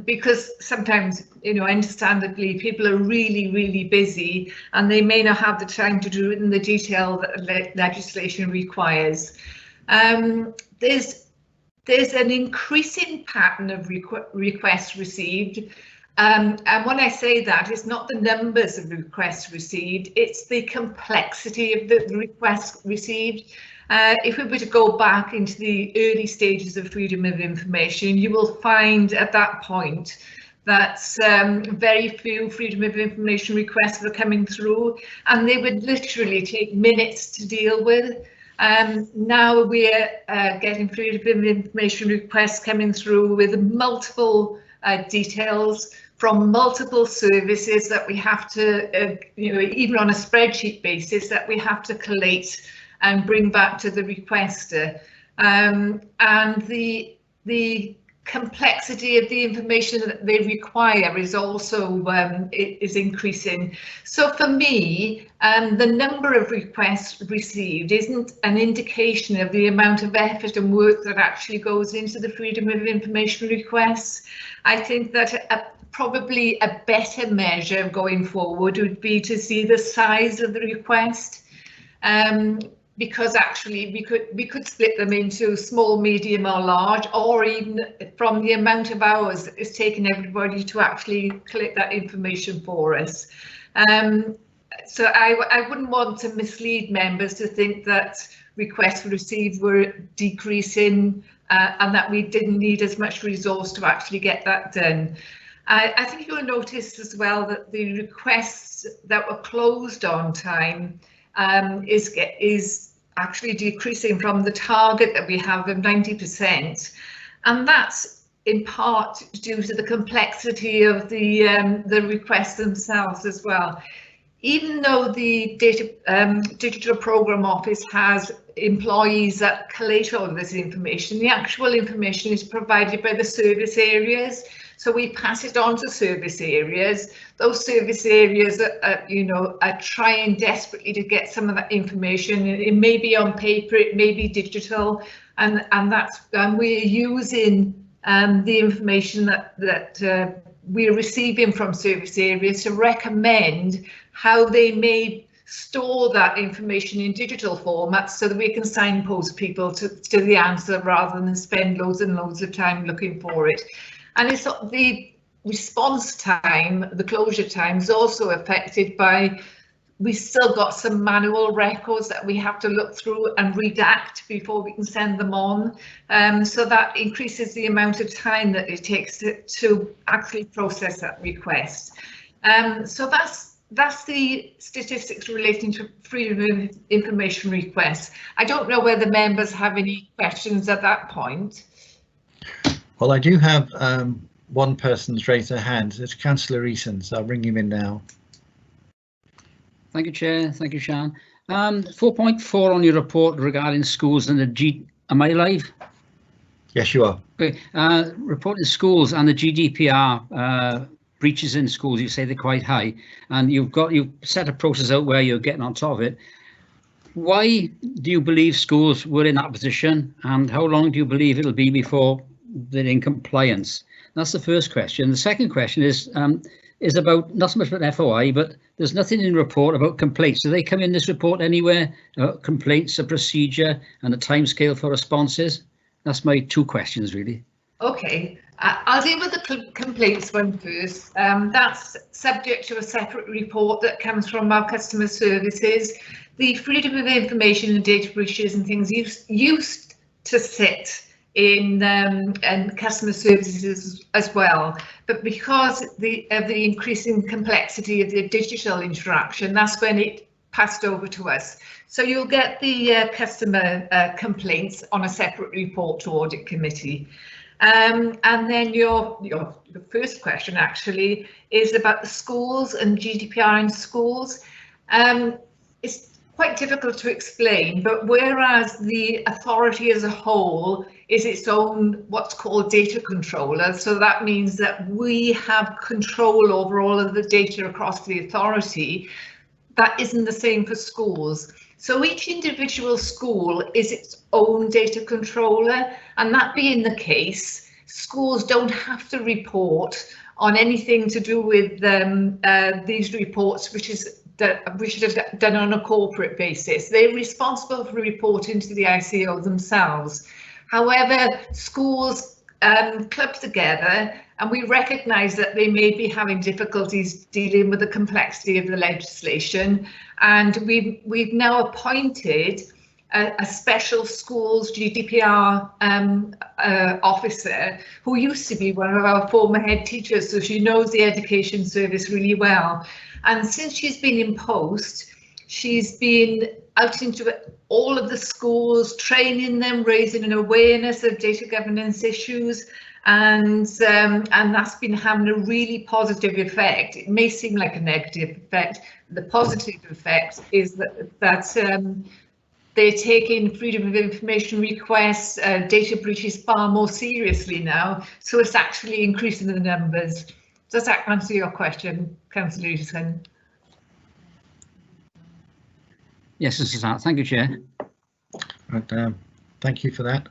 Because sometimes, you know, understandably, people are really busy and they may not have the time to do it in the detail that legislation requires. There's an increasing pattern of requests received. And when I say that, it's not the numbers of requests received, it's the complexity of the requests received. If we were to go back into the early stages of freedom of information, you will find at that point that very few freedom of information requests were coming through, and they would literally take minutes to deal with. Now we're getting freedom of information requests coming through with multiple details from multiple services that we have to, you know, even on a spreadsheet basis, that we have to collate and bring back to the requester, and the complexity of the information that they require is also is increasing. So for me, the number of requests received isn't an indication of the amount of effort and work that actually goes into the freedom of information requests. I think that probably a better measure going forward would be to see the size of the request. Because actually we could split them into small, medium or large, or even from the amount of hours that it's taken everybody to actually collect that information for us. So I wouldn't want to mislead members to think that requests received were decreasing and that we didn't need as much resource to actually get that done. I think you'll notice as well that the requests that were closed on time is actually decreasing from the target that we have of 90%, and that's in part due to the complexity of the requests themselves as well. Even though the Digital Programme Office has employees that collate all of this information, the actual information is provided by the service areas. So we pass it on to service areas. Those service areas are trying desperately to get some of that information. It may be on paper, it may be digital, and we're using the information that we're receiving from service areas to recommend how they may store that information in digital formats so that we can signpost people to the answer rather than spend loads and loads of time looking for it. And it's the response time, the closure time, is also affected by we still got some manual records that we have to look through and redact before we can send them on. So that increases the amount of time that it takes to actually process that request. So that's the statistics relating to freedom of information requests. I don't know whether members have any questions at that point. Well, I do have one person's raised their hand. It's Councillor Eason, so I'll bring him in now. Thank you, Chair. Thank you, Sean. 4.4 on your report regarding schools and the am I live? Yes, you are. Okay. Reporting schools and the GDPR breaches in schools, you say they're quite high, and you've set a process out where you're getting on top of it. Why do you believe schools were in that position, and how long do you believe it'll be before they're in compliance? That's the first question. The second question is about not so much about FOI, but there's nothing in the report about complaints. Do they come in this report anywhere? Complaints, a procedure, and a timescale for responses? That's my two questions, really. Okay, I'll deal with the complaints one first. That's subject to a separate report that comes from our customer services. The freedom of information and data breaches and things used to sit in customer services as well, but because of the increasing complexity of the digital interaction, that's when it passed over to us. So you'll get the customer complaints on a separate report to Audit Committee. And then your first question actually is about the schools and GDPR in schools. It's quite difficult to explain, but whereas the authority as a whole is its own what's called data controller, so that means that we have control over all of the data across the authority, that isn't the same for schools. So each individual school is its own data controller, and that being the case, schools don't have to report on anything to do with these reports, which is done on a corporate basis. They're responsible for reporting to the ICO themselves. However, schools club together, and we recognise that they may be having difficulties dealing with the complexity of the legislation, and we've now appointed a special schools GDPR officer who used to be one of our former head teachers, so she knows the education service really well. And since she's been in post, she's been out into all of the schools, training them, raising an awareness of data governance issues, and that's been having a really positive effect. It may seem like a negative effect. The positive effect is that they're taking freedom of information requests, data breaches far more seriously now, so it's actually increasing the numbers. Does that answer your question, Councillor Eason? Yes, this is that. Thank you, Chair. Right, thank you for that.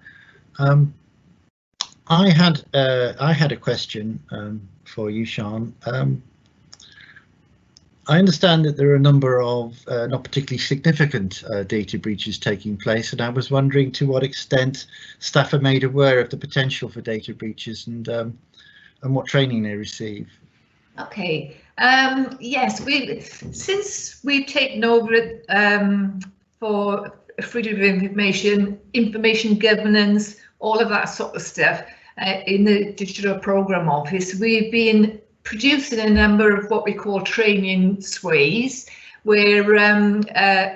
I had a question for you, Sean. I understand that there are a number of not particularly significant data breaches taking place, and I was wondering to what extent staff are made aware of the potential for data breaches and what training they receive. Okay. Yes, since we've taken over it for freedom of information governance, all of that sort of stuff in the digital program office, we've been producing a number of what we call training sways, where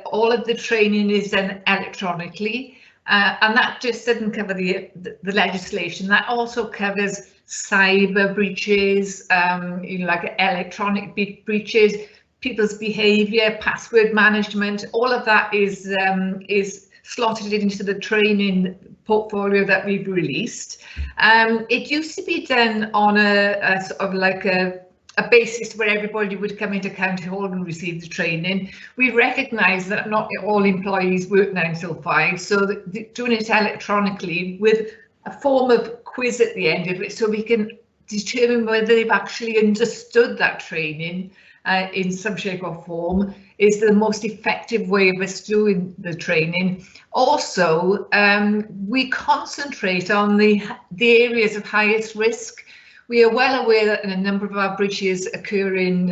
all of the training is done electronically, and that just doesn't cover the legislation. That also covers cyber breaches, like electronic breaches, people's behaviour, password management. All of that is slotted into the training portfolio that we've released. It used to be done on a sort of like a basis where everybody would come into County Hall and receive the training. We recognise that not all employees work 9 till 5, so doing it electronically with a form of quiz at the end of it, so we can determine whether they've actually understood that training in some shape or form, is the most effective way of us doing the training. Also, we concentrate on the areas of highest risk. We are well aware that a number of our breaches occur in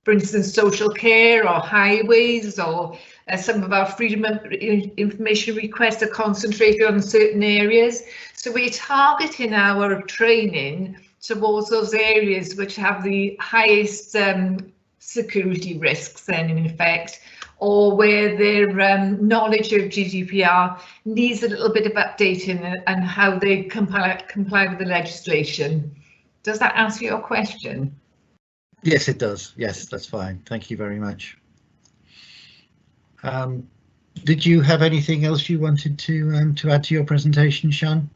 for instance, social care or highways, or some of our freedom of information requests are concentrated on certain areas. So we're targeting our training towards those areas which have the highest security risks then, in effect, or where their knowledge of GDPR needs a little bit of updating and how they comply with the legislation. Does that answer your question? Yes, it does. Yes, that's fine. Thank you very much. Did you have anything else you wanted to add to your presentation, Sian?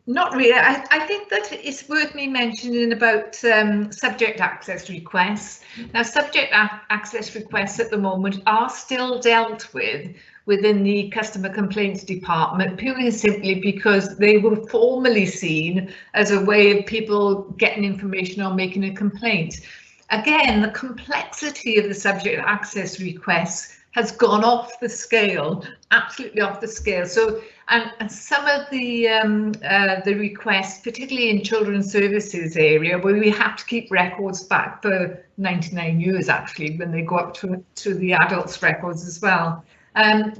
Not really. I think that it's worth me mentioning about subject access requests. Now, subject access requests at the moment are still dealt with within the customer complaints department, purely and simply because they were formerly seen as a way of people getting information or making a complaint. Again, the complexity of the subject access requests has gone off the scale, absolutely off the scale. So, and some of the requests, particularly in children's services area, where we have to keep records back for 99 years, actually, when they go up to the adults' records as well,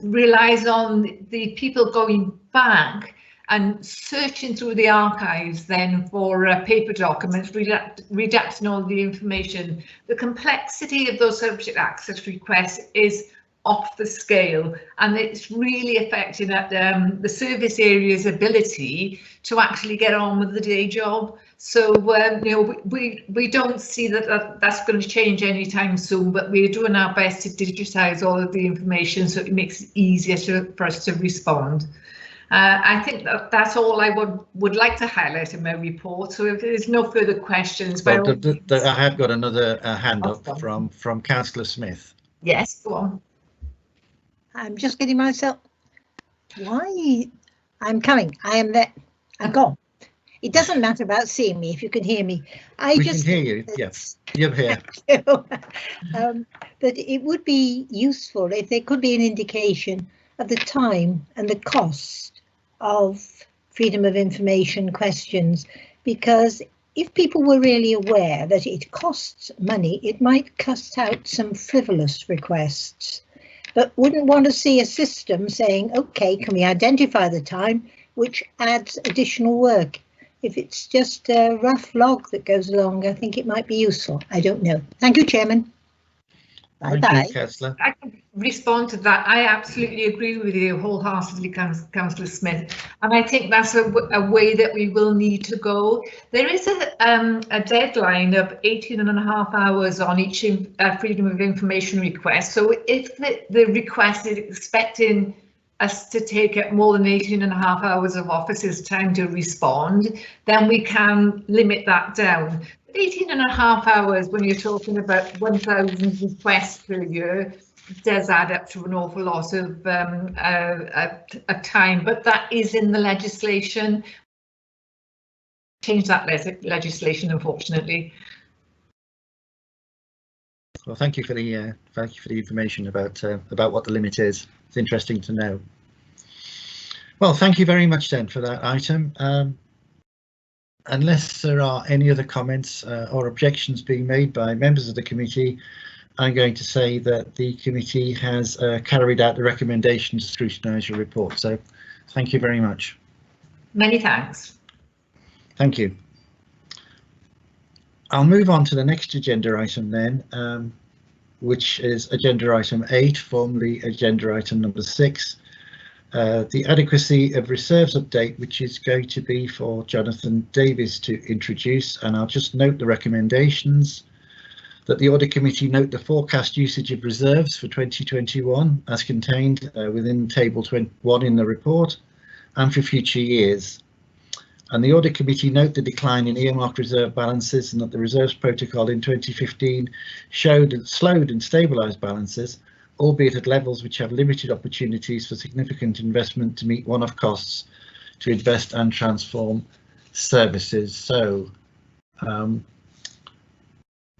relies on the people going back and searching through the archives then for paper documents, redacting all the information. The complexity of those subject access requests is off the scale, and it's really affecting the service area's ability to actually get on with the day job. So you know, we don't see that that's going to change anytime soon, but we're doing our best to digitise all of the information so it makes it easier for us to respond. I think that's all I would like to highlight in my report. So if there's no further questions, well, I have got another hand up from Councillor Smith. Yes, go on. I'm just getting myself. Why? I'm coming. I am there. I'm gone. It doesn't matter about seeing me if you can hear me. We can hear you. Yes, you're here. But it would be useful if there could be an indication of the time and the cost of freedom of information questions, because if people were really aware that it costs money, it might cut out some frivolous requests. But wouldn't want to see a system saying, OK, can we identify the time, which adds additional work? If it's just a rough log that goes along, I think it might be useful. I don't know. Thank you, Chairman. Bye-bye. I can respond to that. I absolutely agree with you wholeheartedly, Councillor Smith, and I think that's a way that we will need to go. There is a deadline of 18.5 hours on each freedom of information request. So if the request is expecting us to take up more than 18.5 hours of officer's time to respond, then we can limit that down. 18.5 hours, when you're talking about 1,000 requests per year, does add up to an awful lot of time, but that is in the legislation. Change that legislation, unfortunately. Well, thank you for the information about what the limit is. It's interesting to know. Well, thank you very much then for that item. Unless there are any other comments or objections being made by members of the committee, I'm going to say that the committee has carried out the recommendations to scrutinise your report. So thank you very much. Many thanks. Thank you. I'll move on to the next agenda item then, which is agenda item 8, formerly agenda item number 6. The adequacy of reserves update, which is going to be for Jonathan Davies to introduce, and I'll just note the recommendations that the Audit Committee note the forecast usage of reserves for 2021 as contained within table 21 in the report and for future years. And the Audit Committee note the decline in earmark reserve balances and that the reserves protocol in 2015 slowed and stabilised balances, albeit at levels which have limited opportunities for significant investment to meet one-off costs to invest and transform services. So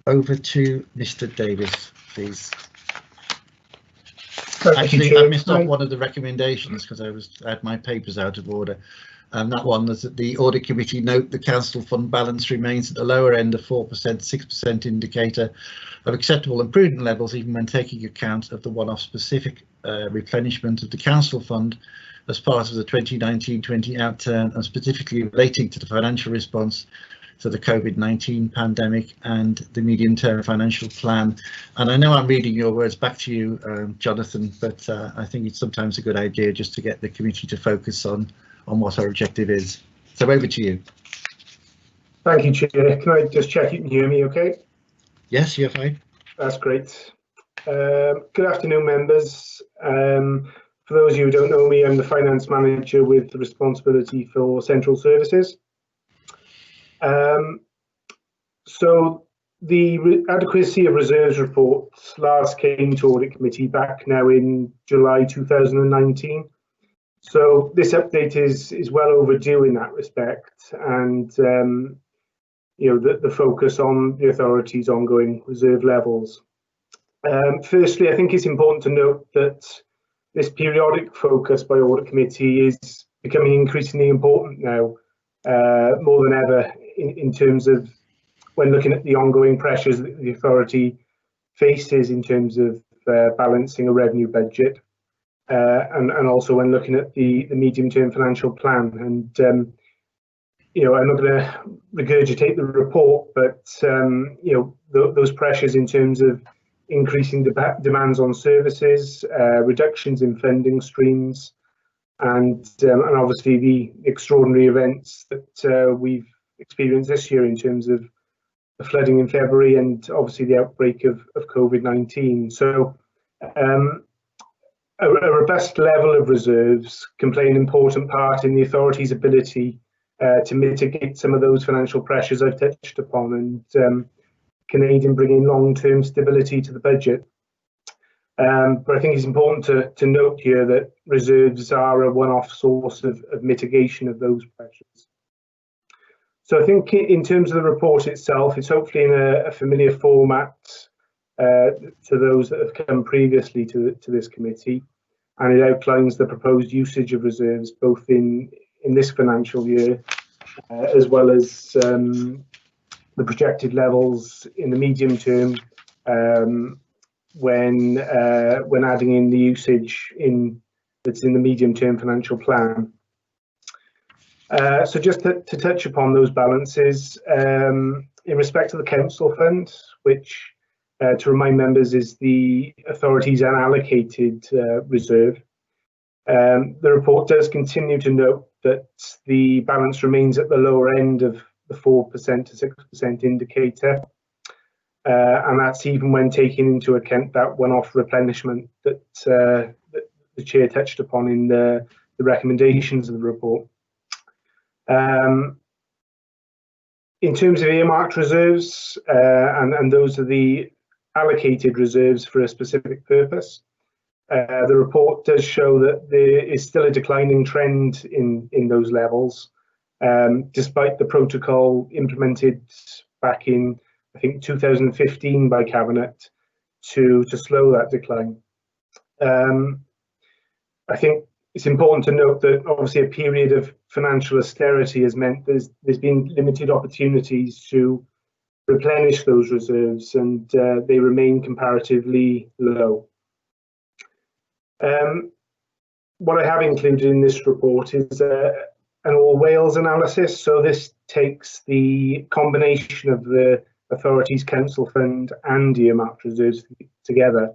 over to Mr. Davies, please. Actually, I missed out one of the recommendations because I had my papers out of order. And that one was that the Audit Committee note the council fund balance remains at the lower end of 4%, 6% indicator of acceptable and prudent levels, even when taking account of the one-off specific replenishment of the council fund as part of the 2019-20 outturn, and specifically relating to the financial response to the COVID-19 pandemic and the medium-term financial plan. And I know I'm reading your words back to you, Jonathan, but I think it's sometimes a good idea just to get the committee to focus on what our objective is. So over to you. Thank you, Chair. Can I just check you can hear me okay? Yes, you're fine. That's great. Good afternoon, members. For those of you who don't know me, I'm the Finance Manager with the responsibility for central services. So the adequacy of reserves report last came to Audit Committee back now in July 2019. So this update is well overdue in that respect, and you know, the focus on the authority's ongoing reserve levels. Firstly, I think it's important to note that this periodic focus by Audit Committee is becoming increasingly important now, more than ever, in terms of when looking at the ongoing pressures that the authority faces in terms of balancing a revenue budget. And also when looking at the medium-term financial plan. And you know, I'm not going to regurgitate the report, but you know, those pressures in terms of increasing demands on services, reductions in funding streams, and obviously the extraordinary events that we've experienced this year in terms of the flooding in February and obviously the outbreak of COVID-19. So a robust level of reserves can play an important part in the authority's ability to mitigate some of those financial pressures I've touched upon, and can aid in bringing long-term stability to the budget. But I think it's important to note here that reserves are a one-off source of mitigation of those pressures. So I think in terms of the report itself, it's hopefully in a familiar format to those that have come previously to this committee, and it outlines the proposed usage of reserves both in this financial year as well as the projected levels in the medium term when adding in the usage that's in the medium term financial plan. So just to touch upon those balances, in respect to the council fund, which to remind members is the authority's unallocated reserve, the report does continue to note that the balance remains at the lower end of the 4% to 6% indicator, and that's even when taking into account that one-off replenishment that the Chair touched upon in the recommendations of the report. In terms of earmarked reserves, and those are the allocated reserves for a specific purpose, the report does show that there is still a declining trend in those levels, despite the protocol implemented back in, I think, 2015 by Cabinet to slow that decline. I think it's important to note that obviously a period of financial austerity has meant there's been limited opportunities to replenish those reserves, and they remain comparatively low. What I have included in this report is an all Wales analysis. So this takes the combination of the authority's council fund and earmarked reserves together,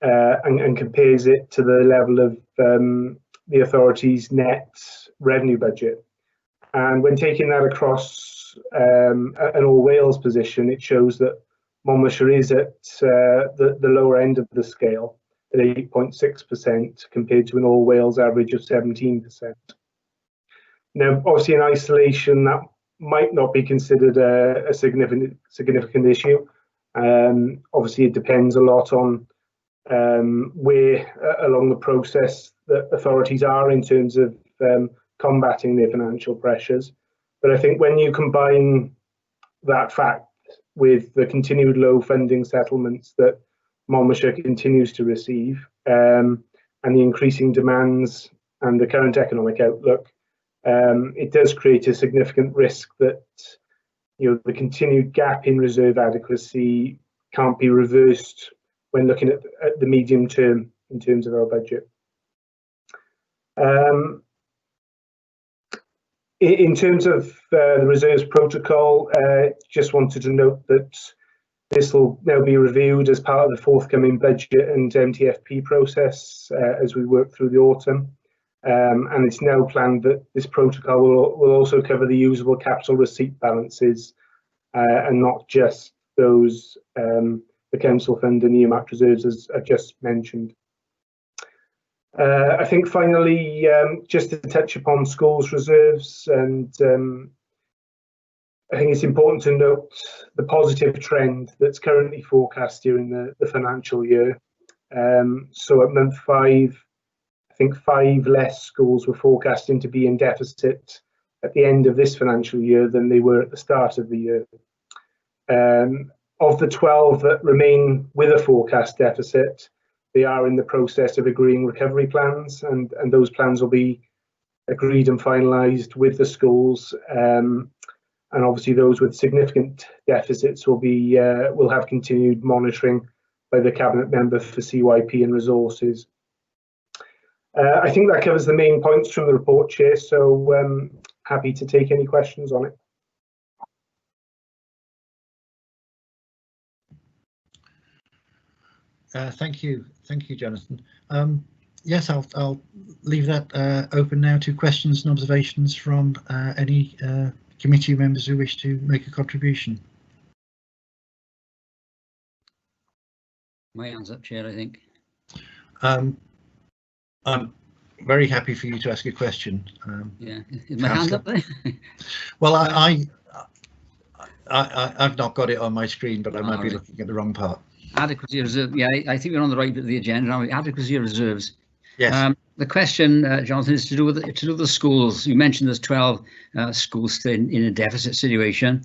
and compares it to the level of the authority's net revenue budget. And when taking that across an all Wales position, it shows that Monmouthshire is at the lower end of the scale at 8.6% compared to an all Wales average of 17%. Now, obviously in isolation, that might not be considered a significant issue. Obviously, it depends a lot on where along the process that authorities are in terms of combating their financial pressures. But I think when you combine that fact with the continued low funding settlements that Monmouthshire continues to receive, and the increasing demands and the current economic outlook, it does create a significant risk that the continued gap in reserve adequacy can't be reversed when looking at the medium term in terms of our budget. In terms of the reserves protocol, just wanted to note that this will now be reviewed as part of the forthcoming budget and MTFP process as we work through the autumn. And it's now planned that this protocol will also cover the usable capital receipt balances and not just those the council fund and earmarked reserves, as I've just mentioned. I think finally, just to touch upon schools reserves, and I think it's important to note the positive trend that's currently forecast during the financial year. So at month 5, I think 5 less schools were forecasting to be in deficit at the end of this financial year than they were at the start of the year. Of the 12 that remain with a forecast deficit, they are in the process of agreeing recovery plans, and those plans will be agreed and finalised with the schools. And obviously, those with significant deficits will have continued monitoring by the cabinet member for CYP and resources. I think that covers the main points from the report, Chair. So happy to take any questions on it. Thank you, Jonathan. Yes, I'll leave that open now to questions and observations from any committee members who wish to make a contribution. My hand's up, Chair, I think. I'm very happy for you to ask a question. Yeah, is my hand up there? Well, I've not got it on my screen, but I might be looking at the wrong part. Adequacy of reserve. Yeah, I think we're on the right bit of the agenda. Aren't we? Adequacy of reserves. Yes. The question, Jonathan, is to do with the schools. You mentioned there's 12 schools still in a deficit situation.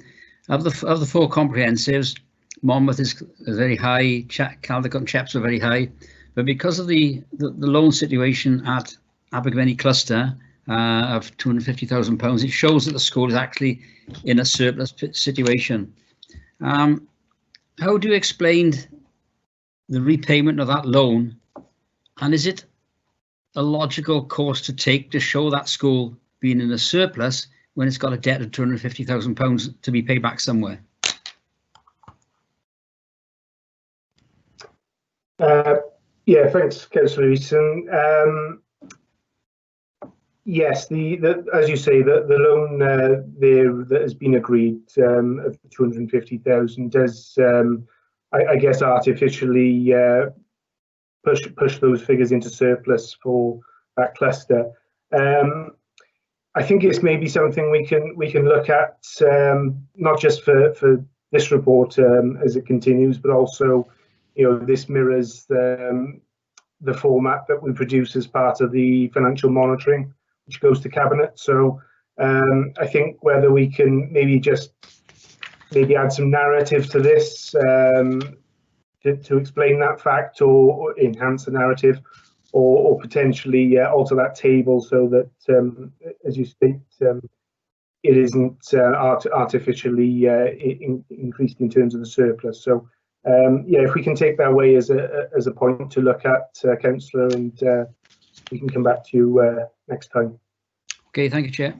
Of the 4 comprehensives, Monmouth is very high. Caldicot and Cheps are very high, but because of the loan situation at Abergavenny Cluster of £250,000, it shows that the school is actually in a surplus situation. How do you explain the repayment of that loan, and is it a logical course to take to show that school being in a surplus when it's got a debt of £250,000 to be paid back somewhere? Yeah, thanks, Councillor Easton. Yes, as you say, the loan there that has been agreed of 250,000 does, I guess, artificially push those figures into surplus for that cluster. I think it's maybe something we can look at, not just for this report as it continues, but also, this mirrors the format that we produce as part of the financial monitoring, which goes to cabinet. So I think whether we can maybe add some narrative to this to explain that fact, or enhance the narrative, or potentially alter that table so that, as you state, it isn't artificially increased in terms of the surplus. So yeah, if we can take that away as a point to look at, Councillor, and we can come back to you next time. Okay, thank you, Chair.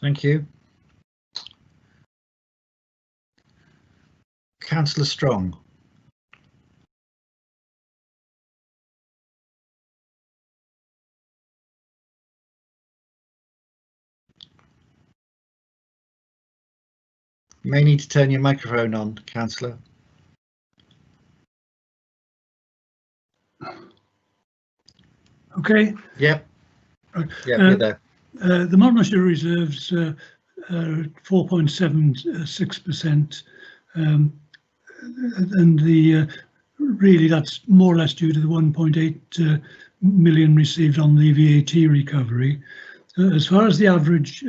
Thank you. Councillor Strong. You may need to turn your microphone on, Councillor. Okay. Yep. You're there. The Monmouthshire reserves are 4.76%, and really that's more or less due to the 1.8 million received on the VAT recovery. As far as the average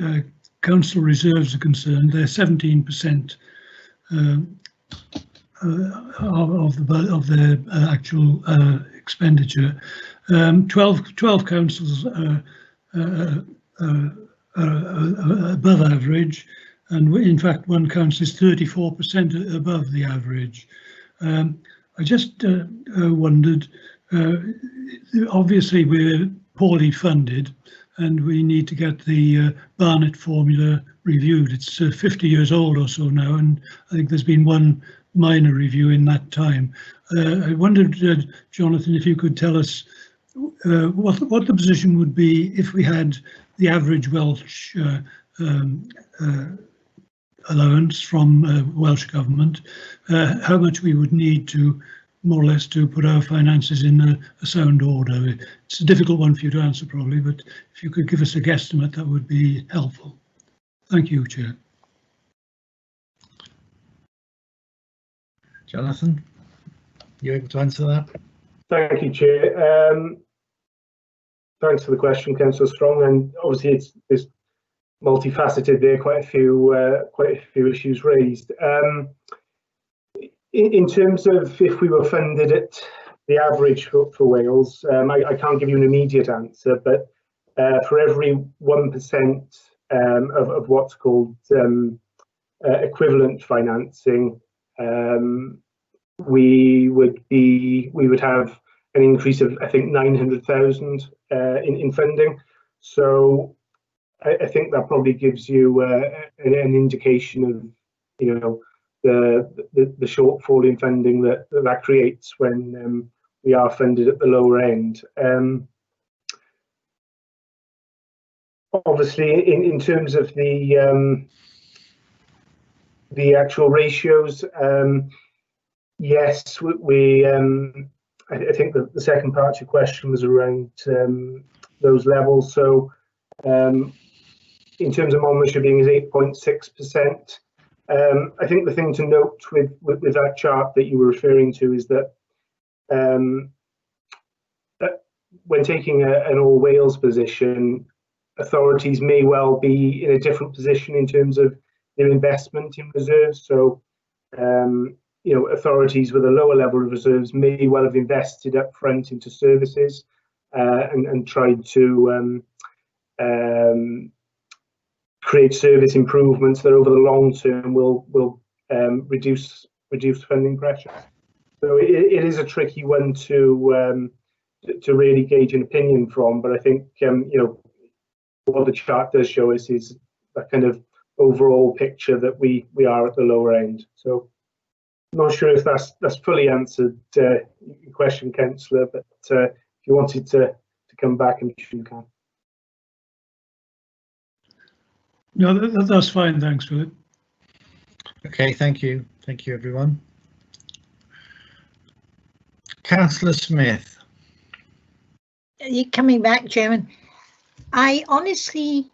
council reserves are concerned, they're 17% of their actual expenditure. 12 councils above average, and in fact one council is 34% above the average. I just wondered, obviously we're poorly funded and we need to get the Barnett formula reviewed. It's 50 years old or so now, and I think there's been one minor review in that time. I wondered, Jonathan, if you could tell us what the position would be if we had the average Welsh allowance from Welsh Government, how much we would need to more or less to put our finances in a sound order. It's a difficult one for you to answer probably, but if you could give us a guesstimate, that would be helpful. Thank you, Chair. Jonathan, you able to answer that? Thank you, Chair. Thanks for the question, Councillor Strong, and obviously it's multifaceted there, quite a few issues raised. In terms of if we were funded at the average for Wales, I can't give you an immediate answer, but for every 1% of what's called equivalent financing, we would have an increase of, I think, 900,000 in funding. So I think that probably gives you an indication of, you know, the shortfall in funding that creates when we are funded at the lower end. Obviously, in terms of the actual ratios, yes, I think the second part of your question was around those levels. So in terms of Monmouthshire being is 8.6%. I think the thing to note with that chart that you were referring to is that when taking an all Wales position, authorities may well be in a different position in terms of their investment in reserves. So, you know, authorities with a lower level of reserves may well have invested up front into services and tried to create service improvements that over the long term will reduce funding pressure. So it is a tricky one to really gauge an opinion from, but I think you know, what the chart does show us is that kind of overall picture that we are at the lower end. So I'm not sure if that's fully answered your question, Councillor, but if you wanted to come back, I'm sure you can. No, that's fine. Thanks, Philip. Okay, thank you. Thank you, everyone. Councillor Smith. Coming back, Chairman, I honestly,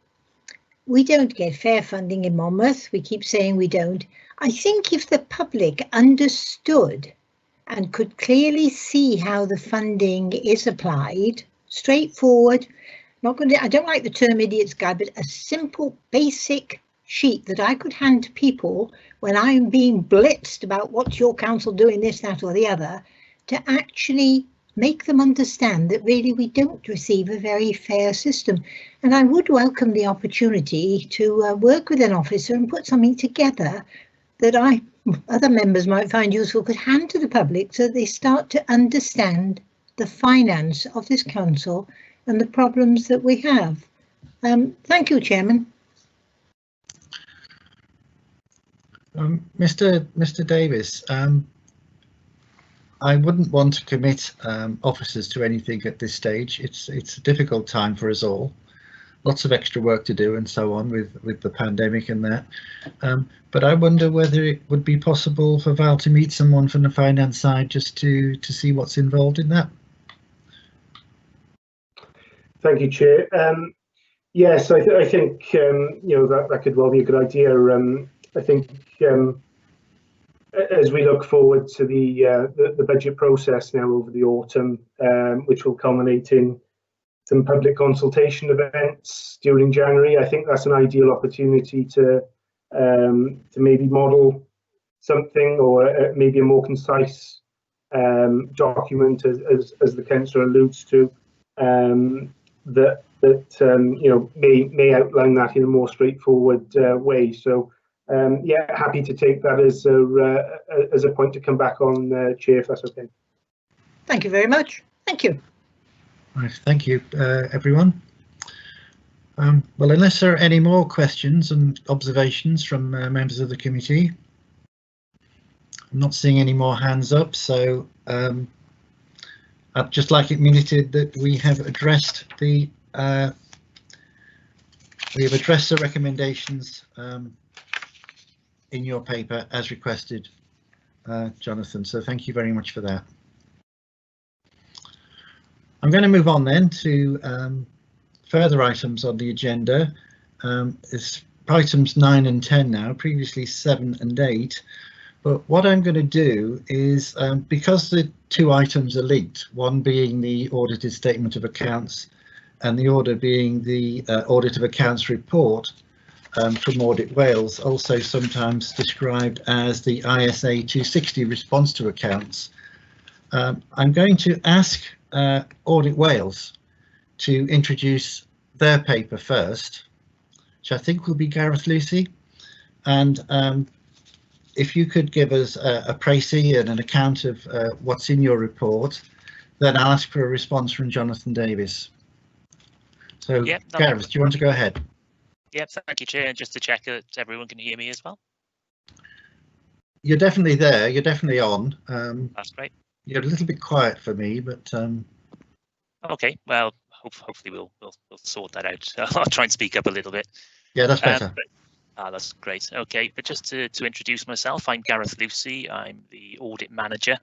we don't get fair funding in Monmouth. We keep saying we don't. I think if the public understood and could clearly see how the funding is applied, straightforward, I don't like the term idiot's guide, but a simple basic sheet that I could hand to people when I'm being blitzed about what's your council doing, this, that or the other, to actually make them understand that really we don't receive a very fair system. And I would welcome the opportunity to work with an officer and put something together that other members might find useful, could hand to the public so they start to understand the finance of this council and the problems that we have. Thank you, Chairman. Mr. Davis, I wouldn't want to commit officers to anything at this stage. It's a difficult time for us all. Lots of extra work to do and so on with the pandemic and that. But I wonder whether it would be possible for Val to meet someone from the finance side just to see what's involved in that. Thank you, Chair. Yes, I think you know, that could well be a good idea. I think as we look forward to the budget process now over the autumn, which will culminate in some public consultation events during January, I think that's an ideal opportunity to maybe model something, or maybe a more concise document, as the councillor alludes to, that that may outline that in a more straightforward way. So yeah, happy to take that as a point to come back on, Chair, if that's okay. Thank you very much. Thank you. Right, thank you, everyone. Well, unless there are any more questions and observations from members of the committee, I'm not seeing any more hands up, so I'd just like it minuted that we have addressed the recommendations in your paper as requested, Jonathan. So thank you very much for that. I'm going to move on then to further items on the agenda. It's items 9 and 10 now, previously 7 and 8. But what I'm going to do is, because the two items are linked, one being the audited statement of accounts and the other being the audit of accounts report from Audit Wales, also sometimes described as the ISA 260 response to accounts, I'm going to ask Audit Wales to introduce their paper first, which I think will be Gareth Lucy. And if you could give us a précis and an account of what's in your report, then I'll ask for a response from Jonathan Davis. So, yep, Gareth, do you want to go ahead? Yep, thank you, Chair. And just to check that everyone can hear me as well. You're definitely there. You're definitely on. That's great. You're a little bit quiet for me, but okay. Well, hopefully we'll sort that out. I'll try and speak up a little bit. Yeah, that's better. That's great. Okay, but just to introduce myself, I'm Gareth Lucy. I'm the audit manager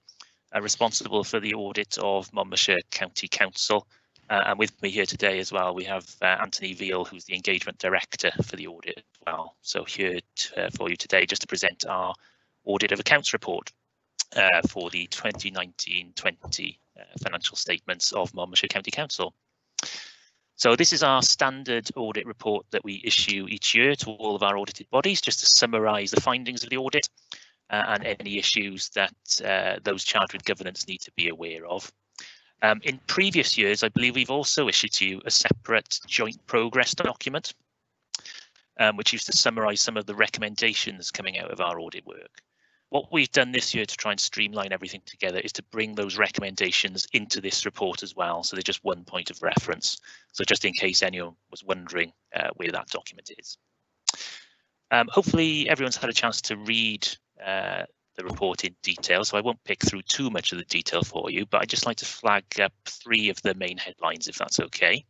responsible for the audit of Monmouthshire County Council. And with me here today as well, we have Anthony Veal, who's the engagement director for the audit as well. So here for you today, just to present our audit of accounts report for the 2019-20 financial statements of Monmouthshire County Council. So this is our standard audit report that we issue each year to all of our audited bodies, just to summarise the findings of the audit and any issues that those charged with governance need to be aware of. In previous years, I believe we've also issued to you a separate joint progress document, which used to summarise some of the recommendations coming out of our audit work. What we've done this year to try and streamline everything together is to bring those recommendations into this report as well. So they're just one point of reference. So just in case anyone was wondering where that document is. Hopefully everyone's had a chance to read the report in detail, so I won't pick through too much of the detail for you, but I'd just like to flag up 3 of the main headlines, if that's okay.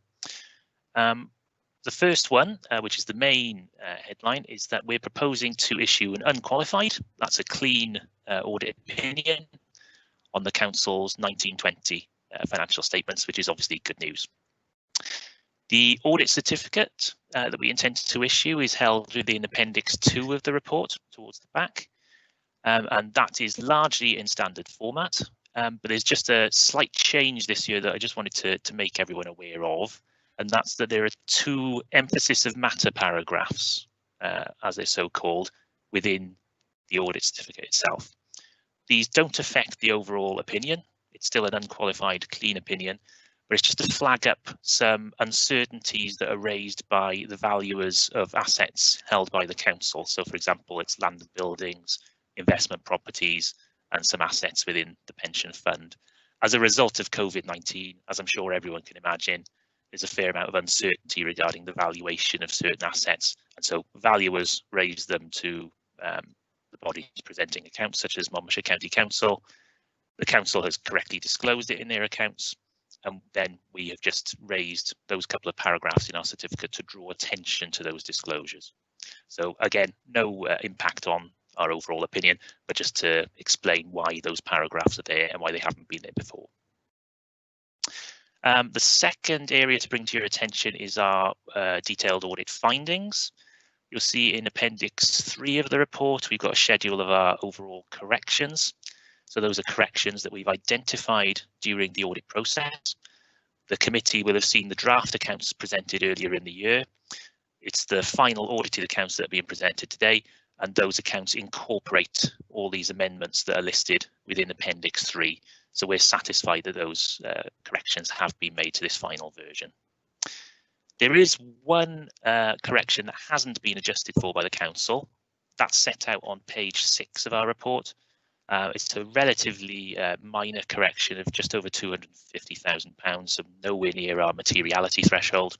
The first one, which is the main headline, is that we're proposing to issue an unqualified, that's a clean audit opinion on the Council's 1920 financial statements, which is obviously good news. The audit certificate that we intend to issue is held within Appendix 2 of the report towards the back. And that is largely in standard format, but there's just a slight change this year that I just wanted to make everyone aware of, and that's that there are 2 emphasis of matter paragraphs, as they're so called, within the audit certificate itself. These don't affect the overall opinion. It's still an unqualified, clean opinion, but it's just to flag up some uncertainties that are raised by the valuers of assets held by the council. So, for example, it's land and buildings, investment properties, and some assets within the pension fund. As a result of COVID-19, as I'm sure everyone can imagine, there's a fair amount of uncertainty regarding the valuation of certain assets, and so valuers raise them to the bodies presenting accounts, such as Monmouthshire County Council. The council has correctly disclosed it in their accounts, and then we have just raised those couple of paragraphs in our certificate to draw attention to those disclosures. So again, no impact on our overall opinion, but just to explain why those paragraphs are there and why they haven't been there before. The second area to bring to your attention is our detailed audit findings. You'll see in Appendix 3 of the report, we've got a schedule of our overall corrections. So those are corrections that we've identified during the audit process. The committee will have seen the draft accounts presented earlier in the year. It's the final audited accounts that are being presented today, and those accounts incorporate all these amendments that are listed within Appendix 3. So we're satisfied that those corrections have been made to this final version. There is one correction that hasn't been adjusted for by the council. That's set out on page 6 of our report. It's a relatively minor correction of just over £250,000, so nowhere near our materiality threshold,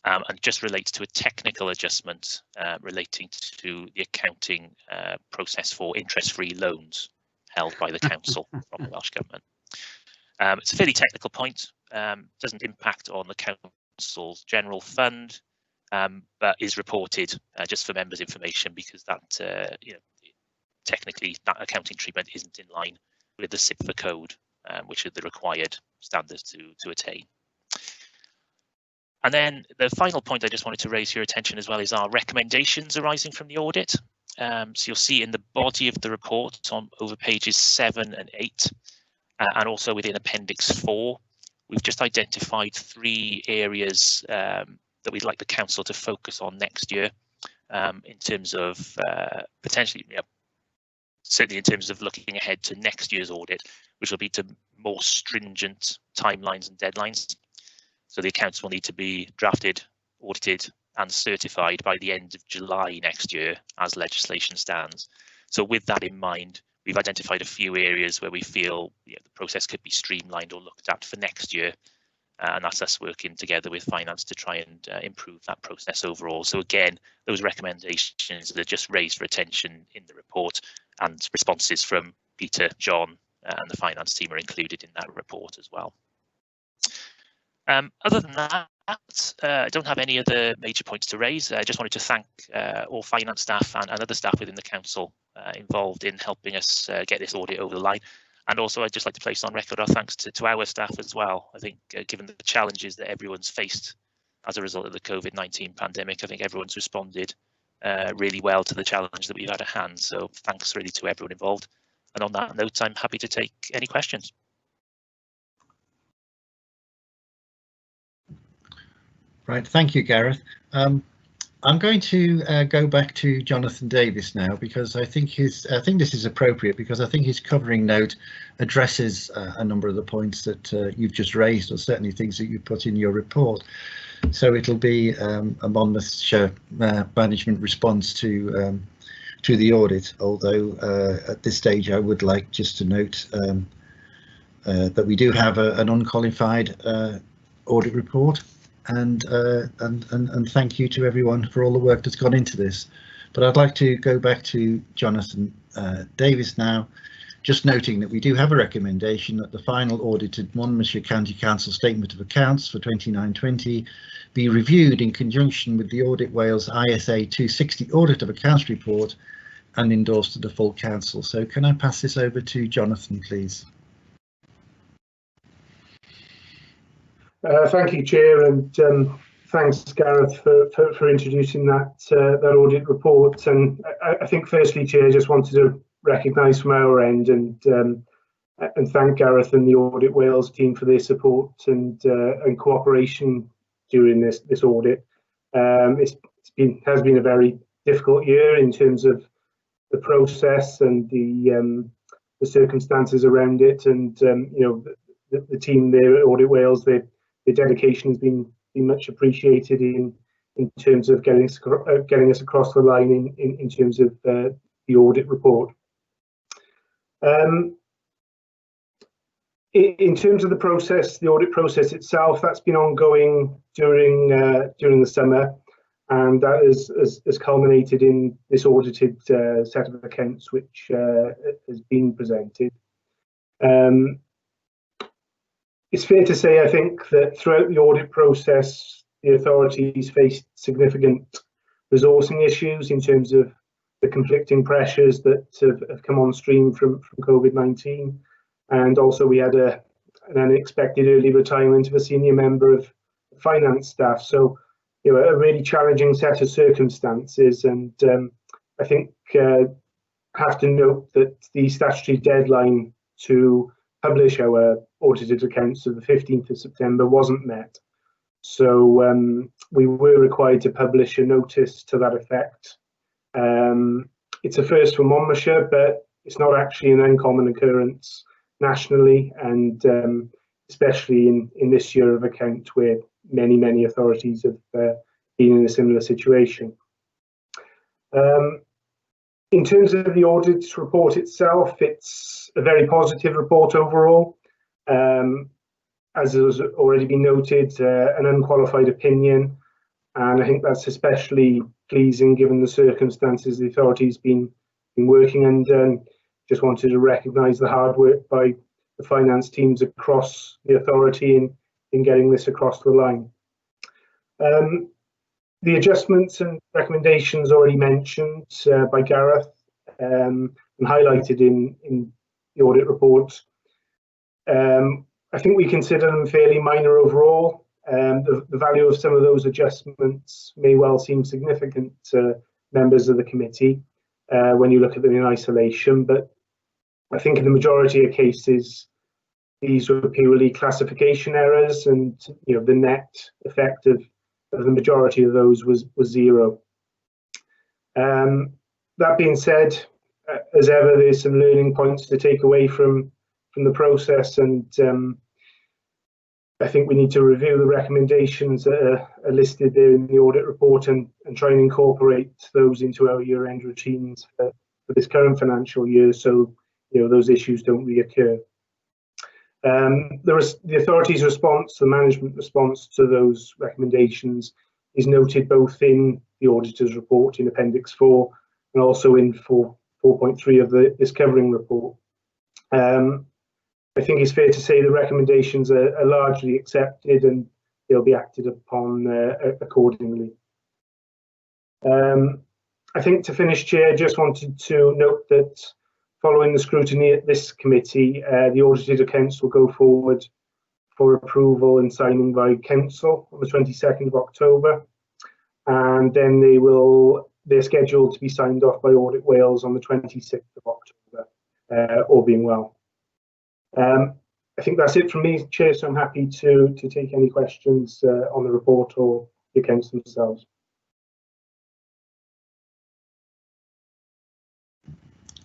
and just relates to a technical adjustment relating to the accounting process for interest-free loans held by the council from the Welsh Government. It's a fairly technical point, doesn't impact on the council's general fund, but is reported just for members' information, because that technically that accounting treatment isn't in line with the CIPFA code, which are the required standards to attain. And then the final point I just wanted to raise your attention as well is our recommendations arising from the audit. So you'll see in the body of the report on over pages 7 and 8, and also within Appendix 4, we've just identified 3 areas that we'd like the council to focus on next year, in terms of potentially, certainly in terms of looking ahead to next year's audit, which will be to more stringent timelines and deadlines. So the accounts will need to be drafted, audited and certified by the end of July next year as legislation stands. So with that in mind, we've identified a few areas where we feel the process could be streamlined or looked at for next year. And that's us working together with finance to try and improve that process overall. So again, those recommendations are just raised for attention in the report, and responses from Peter, John and the finance team are included in that report as well. Other than that, I don't have any other major points to raise. I just wanted to thank all finance staff and other staff within the council involved in helping us get this audit over the line. And also, I'd just like to place on record our thanks to our staff as well. I think given the challenges that everyone's faced as a result of the COVID-19 pandemic, I think everyone's responded really well to the challenge that we've had at hand. So thanks really to everyone involved. And on that note, I'm happy to take any questions. Right, thank you, Gareth. I'm going to go back to Jonathan Davis now, because I think this is appropriate, because I think his covering note addresses a number of the points that you've just raised, or certainly things that you put in your report. So it'll be a Monmouthshire management response to the audit. Although at this stage, I would like just to note that we do have an unqualified audit report. And thank you to everyone for all the work that's gone into this. But I'd like to go back to Jonathan Davis now, just noting that we do have a recommendation that the final audited Monmouthshire County Council Statement of Accounts for 29/20 be reviewed in conjunction with the Audit Wales ISA 260 Audit of Accounts report and endorsed to the full council. So can I pass this over to Jonathan, please? Thank you, Chair, and thanks, Gareth, for introducing that audit report. And I think, firstly, Chair, I just wanted to recognise from our end and thank Gareth and the Audit Wales team for their support and cooperation during this audit. Has been a very difficult year in terms of the process and the circumstances around it, and the team there at Audit Wales, the dedication has been much appreciated in terms of getting us across the line in terms of the audit report. In terms of the process, the audit process itself, that's been ongoing during the summer, and that has culminated in this audited set of accounts which has been presented. It's fair to say, I think, that throughout the audit process, the authorities faced significant resourcing issues in terms of the conflicting pressures that have come on stream from COVID-19. And also we had an unexpected early retirement of a senior member of finance staff. So, a really challenging set of circumstances. And I think have to note that the statutory deadline to publish our audited accounts of the 15th of September wasn't met. So we were required to publish a notice to that effect. It's a first for Monmouthshire, but it's not actually an uncommon occurrence nationally, and especially in this year of account where many authorities have been in a similar situation. In terms of the audit report itself, it's a very positive report overall. As has already been noted, an unqualified opinion, and I think that's especially pleasing given the circumstances the authority's been working under. Just wanted to recognise the hard work by the finance teams across the authority in getting this across the line. The adjustments and recommendations already mentioned by Gareth and highlighted in the audit report. I think we consider them fairly minor overall. The value of some of those adjustments may well seem significant to members of the committee when you look at them in isolation, but I think in the majority of cases, these were purely classification errors, and the net effect of the majority of those was zero. That being said, as ever, there's some learning points to take away from the process, and I think we need to review the recommendations that are listed there in the audit report and try and incorporate those into our year-end routines for this current financial year, so those issues don't reoccur. The authority's response, the management response to those recommendations, is noted both in the auditor's report in Appendix 4 and also in 4.3 of this covering report. I think it's fair to say the recommendations are largely accepted and they'll be acted upon accordingly. I think to finish, Chair, just wanted to note that following the scrutiny at this committee, the audited accounts will go forward for approval and signing by Council on the 22nd of October, and then they're scheduled to be signed off by Audit Wales on the 26th of October, all being well. I think that's it from me, Chair, so I'm happy to take any questions on the report or the accounts themselves.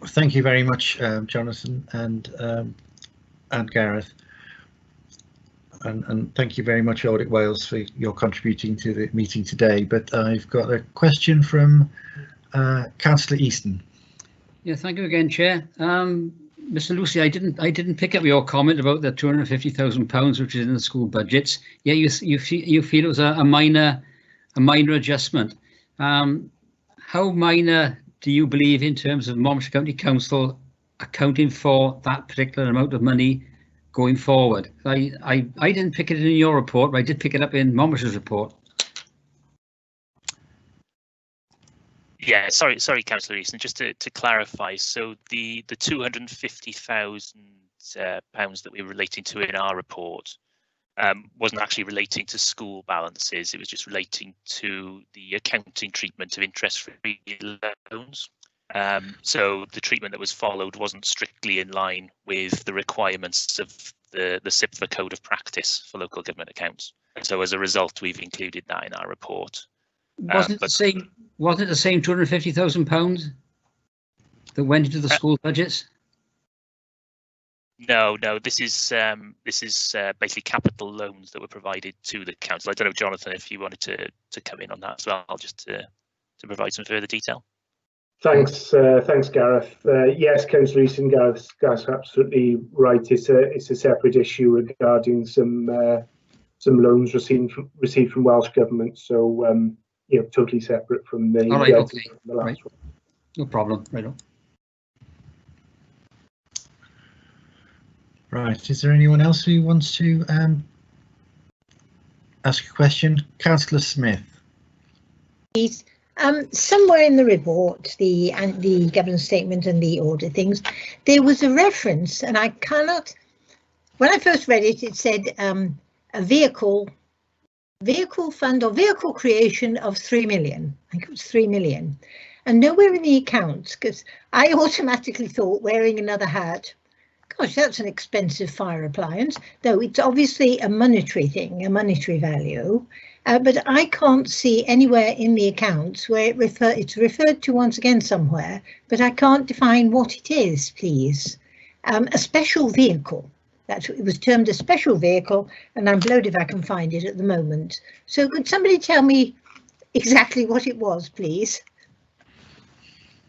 Thank you very much, Jonathan and Gareth, and thank you very much, Audit Wales, for your contributing to the meeting today. But I've got a question from Councillor Easton. Yeah, thank you again, Chair. Mr. Lucy, I didn't pick up your comment about the £250,000 which is in the school budgets. Yeah, you feel it was a minor adjustment. How minor do you believe in terms of Monmouthshire County Council accounting for that particular amount of money going forward? I didn't pick it in your report, but I did pick it up in Monmouthshire's report. Yeah, sorry, Councillor Easton, just to clarify, so the £250,000 that we were relating to in our report wasn't actually relating to school balances, it was just relating to the accounting treatment of interest-free loans. So the treatment that was followed wasn't strictly in line with the requirements of the SIPFA Code of Practice for local government accounts. So as a result, we've included that in our report. Wasn't it the same £250,000 that went into the school budgets? No, this is basically capital loans that were provided to the council. I don't know, Jonathan, if you wanted to come in on that as well, just to provide some further detail. Thanks, Gareth. Yes, Councillor Easton, Gareth's absolutely right. It's a separate issue regarding some loans received from Welsh Government. So totally separate from the. All right, okay. The last one. No problem. Right on. Right. Is there anyone else who wants to ask a question? Councillor Smith. Please. Somewhere in the report, the governance statement and the audit things, there was a reference, and I cannot. When I first read it, it said a vehicle fund or vehicle creation of 3 million. I think it was 3 million, and nowhere in the accounts, because I automatically thought wearing another hat. Gosh, that's an expensive fire appliance, though it's obviously a monetary thing, a monetary value. But I can't see anywhere in the accounts where it's referred to once again somewhere, but I can't define what it is, please. A special vehicle. It was termed a special vehicle, and I'm blowed if I can find it at the moment. So could somebody tell me exactly what it was, please?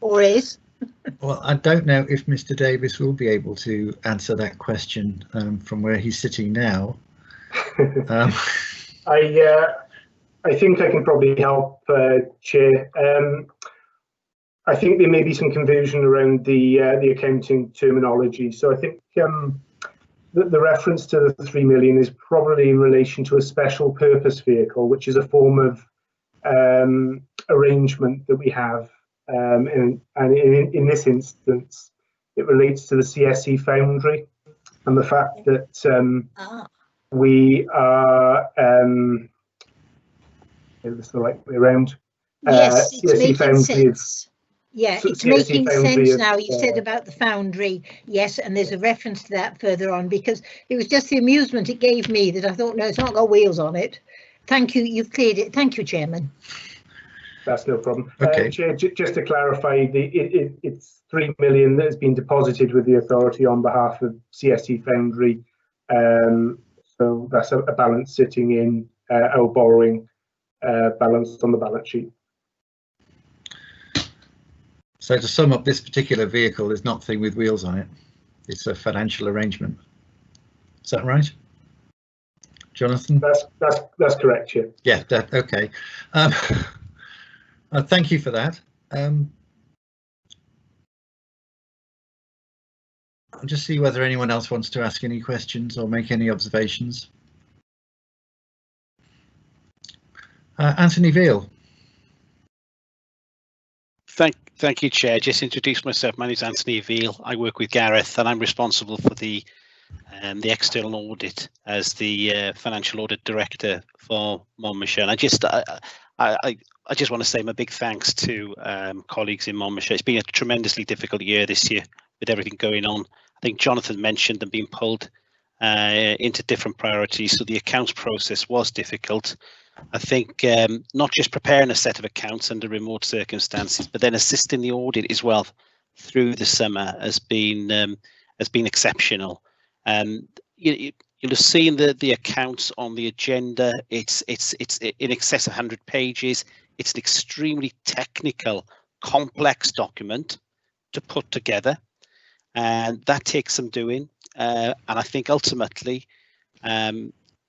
Or is? Well, I don't know if Mr. Davis will be able to answer that question from where he's sitting now. I think I can probably help, Chair. I think there may be some confusion around the accounting terminology. So I think the reference to the 3 million is probably in relation to a special purpose vehicle, which is a form of arrangement that we have. And in this instance, it relates to the CSE Foundry and the fact that we are, it's the right way around. Yes, it's CSE making sense. Yeah, it's making sense now. You said about the foundry, yes, and there's a reference to that further on, because it was just the amusement it gave me that I thought, no, it's not got wheels on it. Thank you, you've cleared it. Thank you, Chairman. That's no problem. Okay. Chair, just to clarify, it's 3 million that has been deposited with the authority on behalf of CSE Foundry. So that's a balance sitting in our borrowing balance on the balance sheet. So to sum up, this particular vehicle is nothing with wheels on it. It's a financial arrangement. Is that right, Jonathan? That's correct, Chair. Yeah. Okay. Thank you for that. I'll just see whether anyone else wants to ask any questions or make any observations. Anthony Veal. Thank you, Chair. Just introduce myself. My name is Anthony Veal. I work with Gareth, and I'm responsible for the external audit as the financial audit director for Monmouthshire. And I just want to say my big thanks to colleagues in Monmouthshire. It's been a tremendously difficult year this year with everything going on. I think Jonathan mentioned them being pulled into different priorities, so the accounts process was difficult. I think not just preparing a set of accounts under remote circumstances, but then assisting the audit as well through the summer has been exceptional. You'll have seen the accounts on the agenda. It's in excess of 100 pages. It's an extremely technical, complex document to put together, and that takes some doing. And I think ultimately,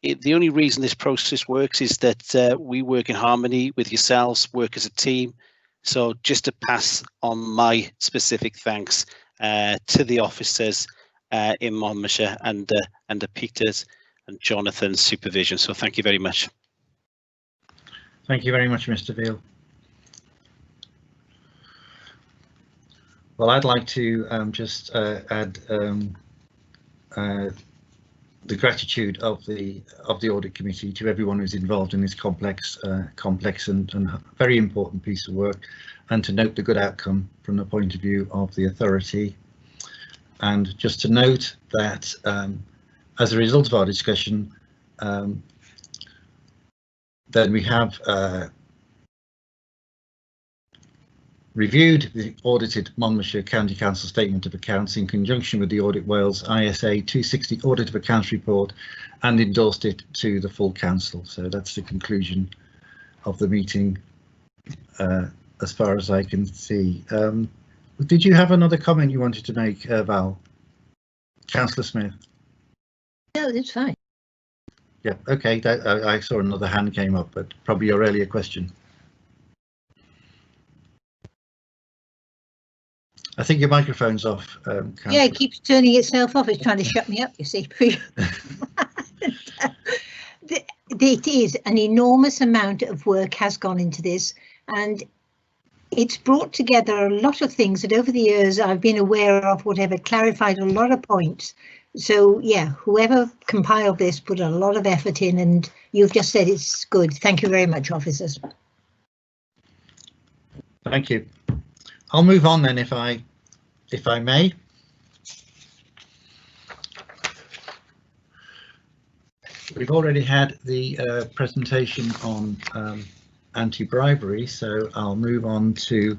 the only reason this process works is that we work in harmony with yourselves, work as a team. So just to pass on my specific thanks to the officers in Monmouthshire and under Peter's and Jonathan's supervision. So thank you very much. Thank you very much, Mr. Veal. Well, I'd like to just add the gratitude of the Audit Committee to everyone who's involved in this complex and very important piece of work, and to note the good outcome from the point of view of the authority. And just to note that as a result of our discussion, then we have reviewed the audited Monmouthshire County Council Statement of Accounts in conjunction with the Audit Wales ISA 260 Audit of Accounts Report and endorsed it to the full council. So that's the conclusion of the meeting as far as I can see. Did you have another comment you wanted to make, Val? Councillor Smith? No, that's fine. Yeah, okay, I saw another hand came up, but probably your earlier question. I think your microphone's off. Yeah, it keeps turning itself off. It's trying to shut me up, you see. It is an enormous amount of work has gone into this, and it's brought together a lot of things that over the years I've been aware of, whatever, clarified a lot of points. So yeah, whoever compiled this put a lot of effort in, and you've just said it's good. Thank you very much, officers. Thank you. I'll move on then, if I may. We've already had the presentation on anti-bribery, so I'll move on to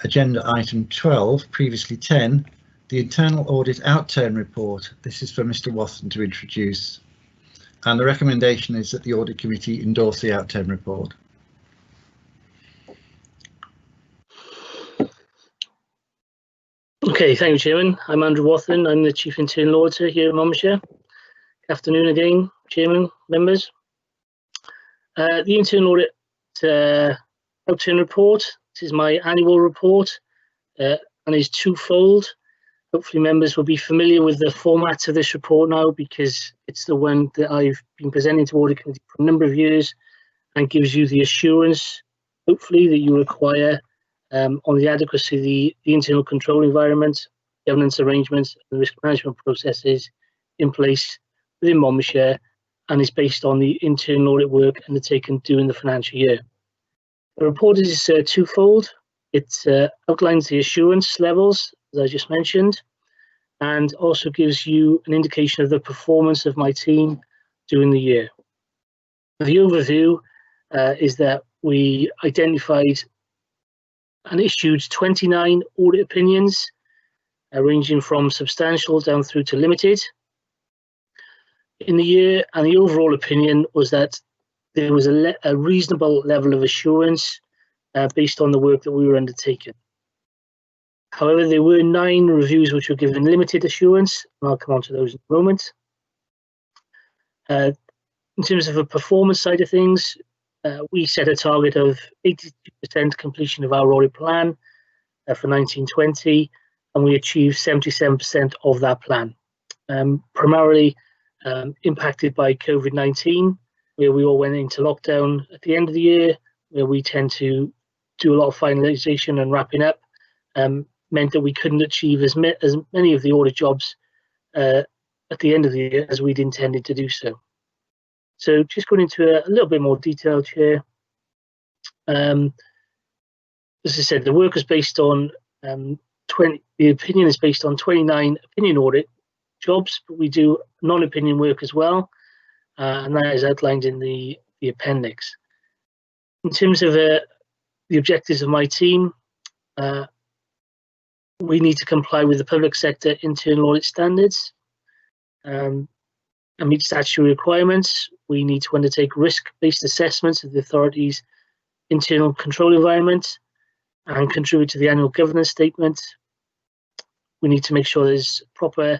agenda item 12, previously 10, The internal audit outturn report. This is for Mr. Watson to introduce. And the recommendation is that the audit committee endorse the outturn report. Okay, thank you, Chairman. I'm Andrew Watson. I'm the Chief Internal Auditor here at Monmouthshire. Good afternoon again, Chairman, members. The internal audit outturn report. This is my annual report and is twofold. Hopefully members will be familiar with the format of this report now, because it's the one that I've been presenting to Audit Committee for a number of years and gives you the assurance, hopefully, that you require on the adequacy of the internal control environment, governance arrangements and risk management processes in place within Monmouthshire, and is based on the internal audit work undertaken during the financial year. The report is twofold. It outlines the assurance levels, as I just mentioned, and also gives you an indication of the performance of my team during the year. The overview is that we identified and issued 29 audit opinions, ranging from substantial down through to limited in the year, and the overall opinion was that there was a reasonable level of assurance based on the work that we were undertaking. However, there were 9 reviews which were given limited assurance, and I'll come on to those in a moment. In terms of a performance side of things, we set a target of 82% completion of our audit plan for 1920, and we achieved 77% of that plan. Primarily impacted by COVID-19, where we all went into lockdown at the end of the year, where we tend to do a lot of finalisation and wrapping up, meant that we couldn't achieve as many of the audit jobs at the end of the year as we'd intended to do so. So just going into a little bit more detail here. As I said, the work is based on the opinion is based on 29 opinion audit jobs, but we do non-opinion work as well, and that is outlined in the appendix. In terms of the objectives of my team, we need to comply with the public sector internal audit standards and meet statutory requirements. We need to undertake risk-based assessments of the authority's internal control environment and contribute to the annual governance statement. We need to make sure there's proper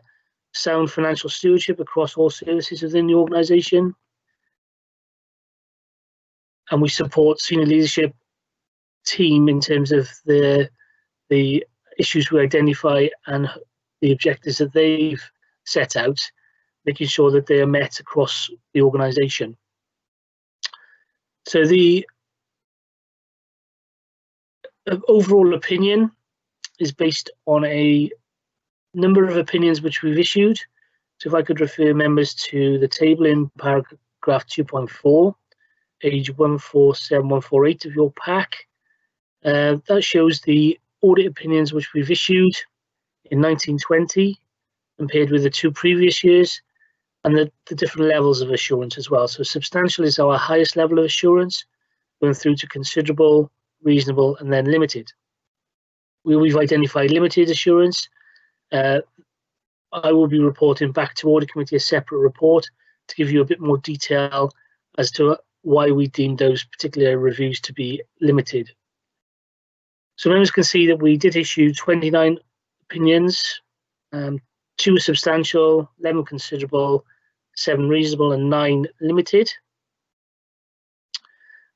sound financial stewardship across all services within the organisation. And we support senior leadership team in terms of the issues we identify and the objectives that they've set out, making sure that they are met across the organisation. So the overall opinion is based on a number of opinions which we've issued. So if I could refer members to the table in paragraph 2.4, page 147148 of your pack, that shows the audit opinions which we've issued in 1920 compared with the 2 previous years, and the different levels of assurance as well. So substantial is our highest level of assurance, going through to considerable, reasonable, and then limited. We've identified limited assurance. I will be reporting back to Audit Committee a separate report to give you a bit more detail as to why we deemed those particular reviews to be limited. So members can see that we did issue 29 opinions, 2 substantial, 11 considerable, 7 reasonable and 9 limited.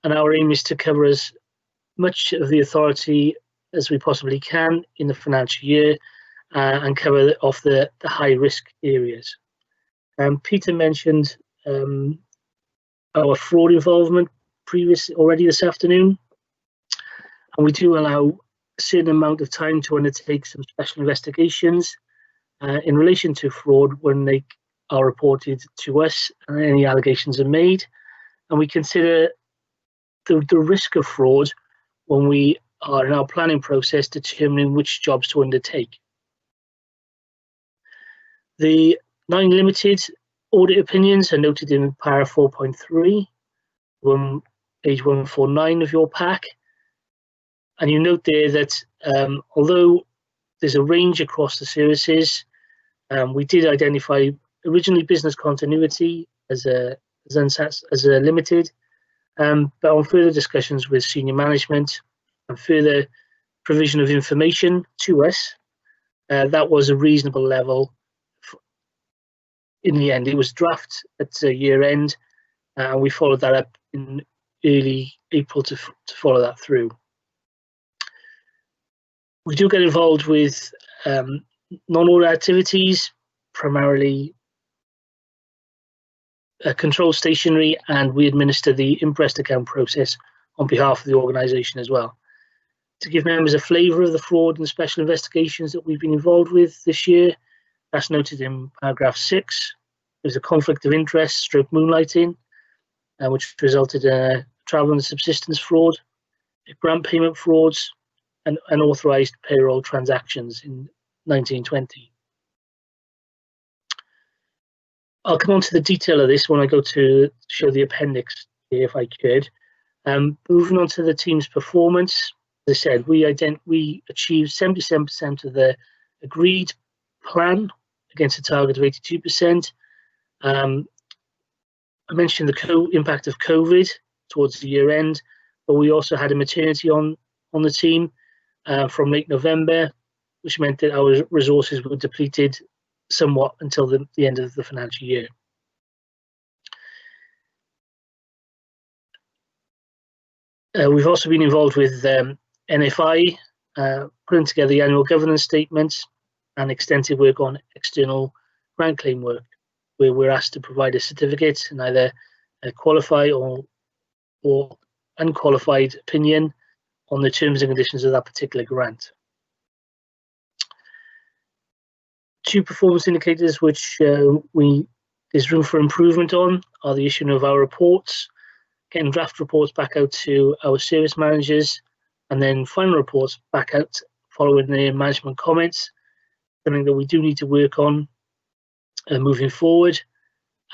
And our aim is to cover as much of the authority as we possibly can in the financial year and cover off the high risk areas. Peter mentioned our fraud involvement already this afternoon, and we do allow a certain amount of time to undertake some special investigations in relation to fraud when they are reported to us and any allegations are made, and we consider the risk of fraud when we are in our planning process determining which jobs to undertake. The 9 limited audit opinions are noted in para 4.3 on page 149 of your pack. And you note there that although there's a range across the services. We did identify originally business continuity as a limited, but on further discussions with senior management and further provision of information to us, that was a reasonable level. In the end, it was draft at year end, and we followed that up in early April to follow that through. We do get involved with non-audit activities, primarily control stationery, and we administer the imprest account process on behalf of the organisation as well. To give members a flavour of the fraud and special investigations that we've been involved with this year, that's noted in paragraph 6. There's a conflict of interest stroke moonlighting, which resulted in a travel and subsistence fraud, grant payment frauds, and unauthorised payroll transactions in 1920. I'll come on to the detail of this when I go to show the appendix here, if I could. Moving on to the team's performance, as I said, we achieved 77% of the agreed plan against a target of 82%. I mentioned the impact of COVID towards the year end, but we also had a maternity on the team from late November, which meant that our resources were depleted somewhat until the end of the financial year. We've also been involved with NFI, putting together the annual governance statements and extensive work on external grant claim work, where we're asked to provide a certificate and either a qualified or unqualified opinion on the terms and conditions of that particular grant. 2 performance indicators which there's room for improvement on are the issuing of our reports, getting draft reports back out to our service managers, and then final reports back out following the management comments, something that we do need to work on moving forward.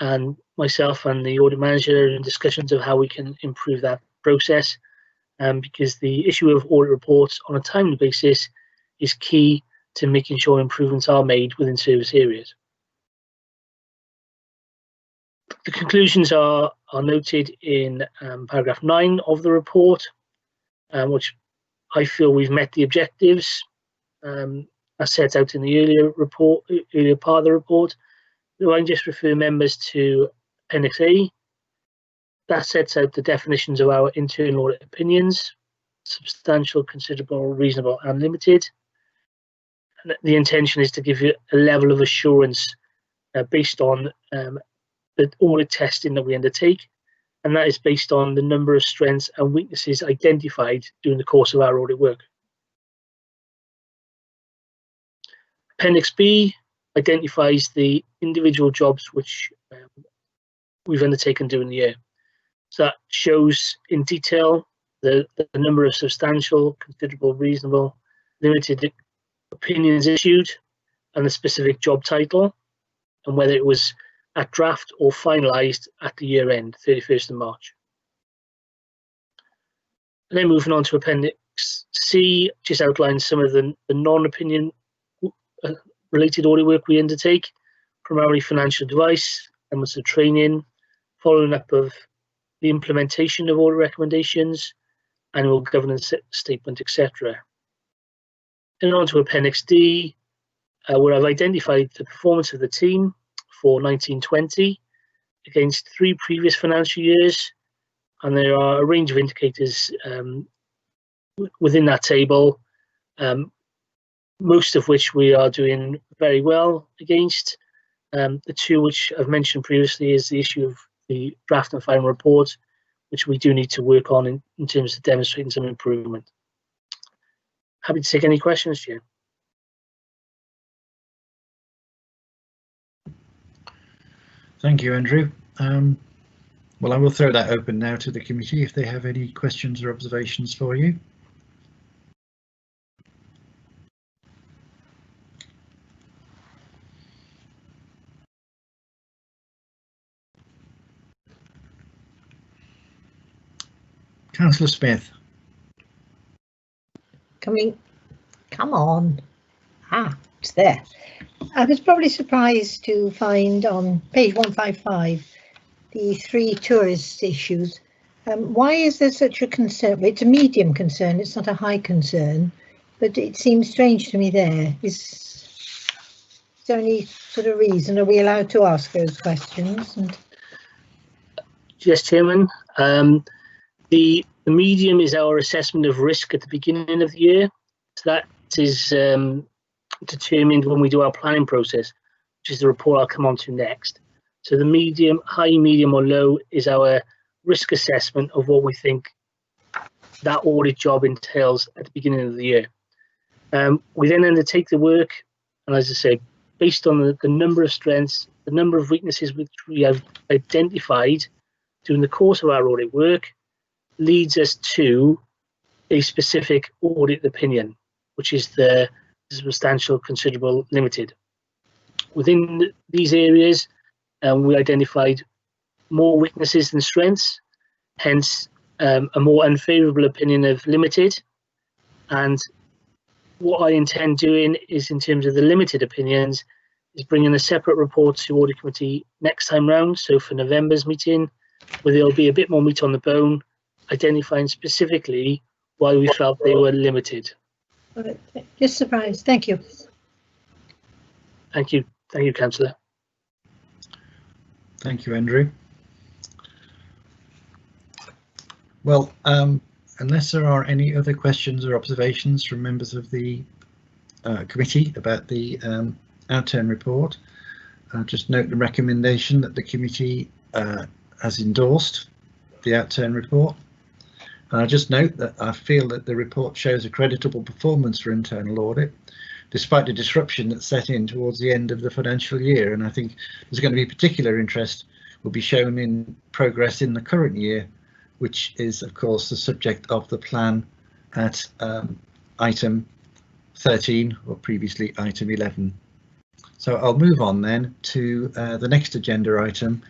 And myself and the audit manager are in discussions of how we can improve that process, because the issue of audit reports on a timely basis is key to making sure improvements are made within service areas. The conclusions are noted in paragraph 9 of the report, which I feel we've met the objectives as set out in the earlier part of the report. So I can just refer members to Appendix A. That sets out the definitions of our internal audit opinions: substantial, considerable, reasonable, and limited. And the intention is to give you a level of assurance based on the audit testing that we undertake, and that is based on the number of strengths and weaknesses identified during the course of our audit work. Appendix B identifies the individual jobs which we've undertaken during the year. So that shows in detail the number of substantial, considerable, reasonable, limited opinions issued, and the specific job title, and whether it was at draft or finalised at the year end, 31st of March. And then moving on to Appendix C, just outlines some of the non-opinion related audit work we undertake, primarily financial advice, elements of training, following up of the implementation of audit recommendations, annual governance statement, etc. And on to Appendix D, where I've identified the performance of the team for 1920 against 3 previous financial years, and there are a range of indicators within that table, most of which we are doing very well against. The 2 which I've mentioned previously is the issue of the draft and final report, which we do need to work on in terms of demonstrating some improvement. Happy to take any questions, Jim. Thank you, Andrew. Well, I will throw that open now to the committee if they have any questions or observations for you. Councillor Smith. Come on. Ah, it's there. I was probably surprised to find on page 155 the 3 tourist issues. Why is there such a concern? It's a medium concern, it's not a high concern, but it seems strange to me there. Is there any sort of reason? Are we allowed to ask those questions? Yes, Chairman. The medium is our assessment of risk at the beginning of the year. So that is determined when we do our planning process, which is the report I'll come on to next. So the medium, high, medium or low is our risk assessment of what we think that audit job entails at the beginning of the year. We then undertake the work, and as I say, based on the number of strengths, the number of weaknesses which we have identified during the course of our audit work, leads us to a specific audit opinion, which is the substantial, considerable, limited. Within these areas, we identified more weaknesses than strengths, hence a more unfavourable opinion of limited. And what I intend doing is, in terms of the limited opinions, is bringing a separate report to Audit Committee next time round, so for November's meeting, where there'll be a bit more meat on the bone, identifying specifically why we felt they were limited. Just surprised. Thank you. Thank you. Thank you, Councillor. Thank you, Andrew. Well, unless there are any other questions or observations from members of the committee about the outturn report, I'll just note the recommendation that the committee has endorsed the outturn report. And I just note that I feel that the report shows a creditable performance for internal audit, despite the disruption that set in towards the end of the financial year. And I think there's going to be particular interest will be shown in progress in the current year, which is, of course, the subject of the plan at item 13, or previously item 11. So I'll move on then to the next agenda item,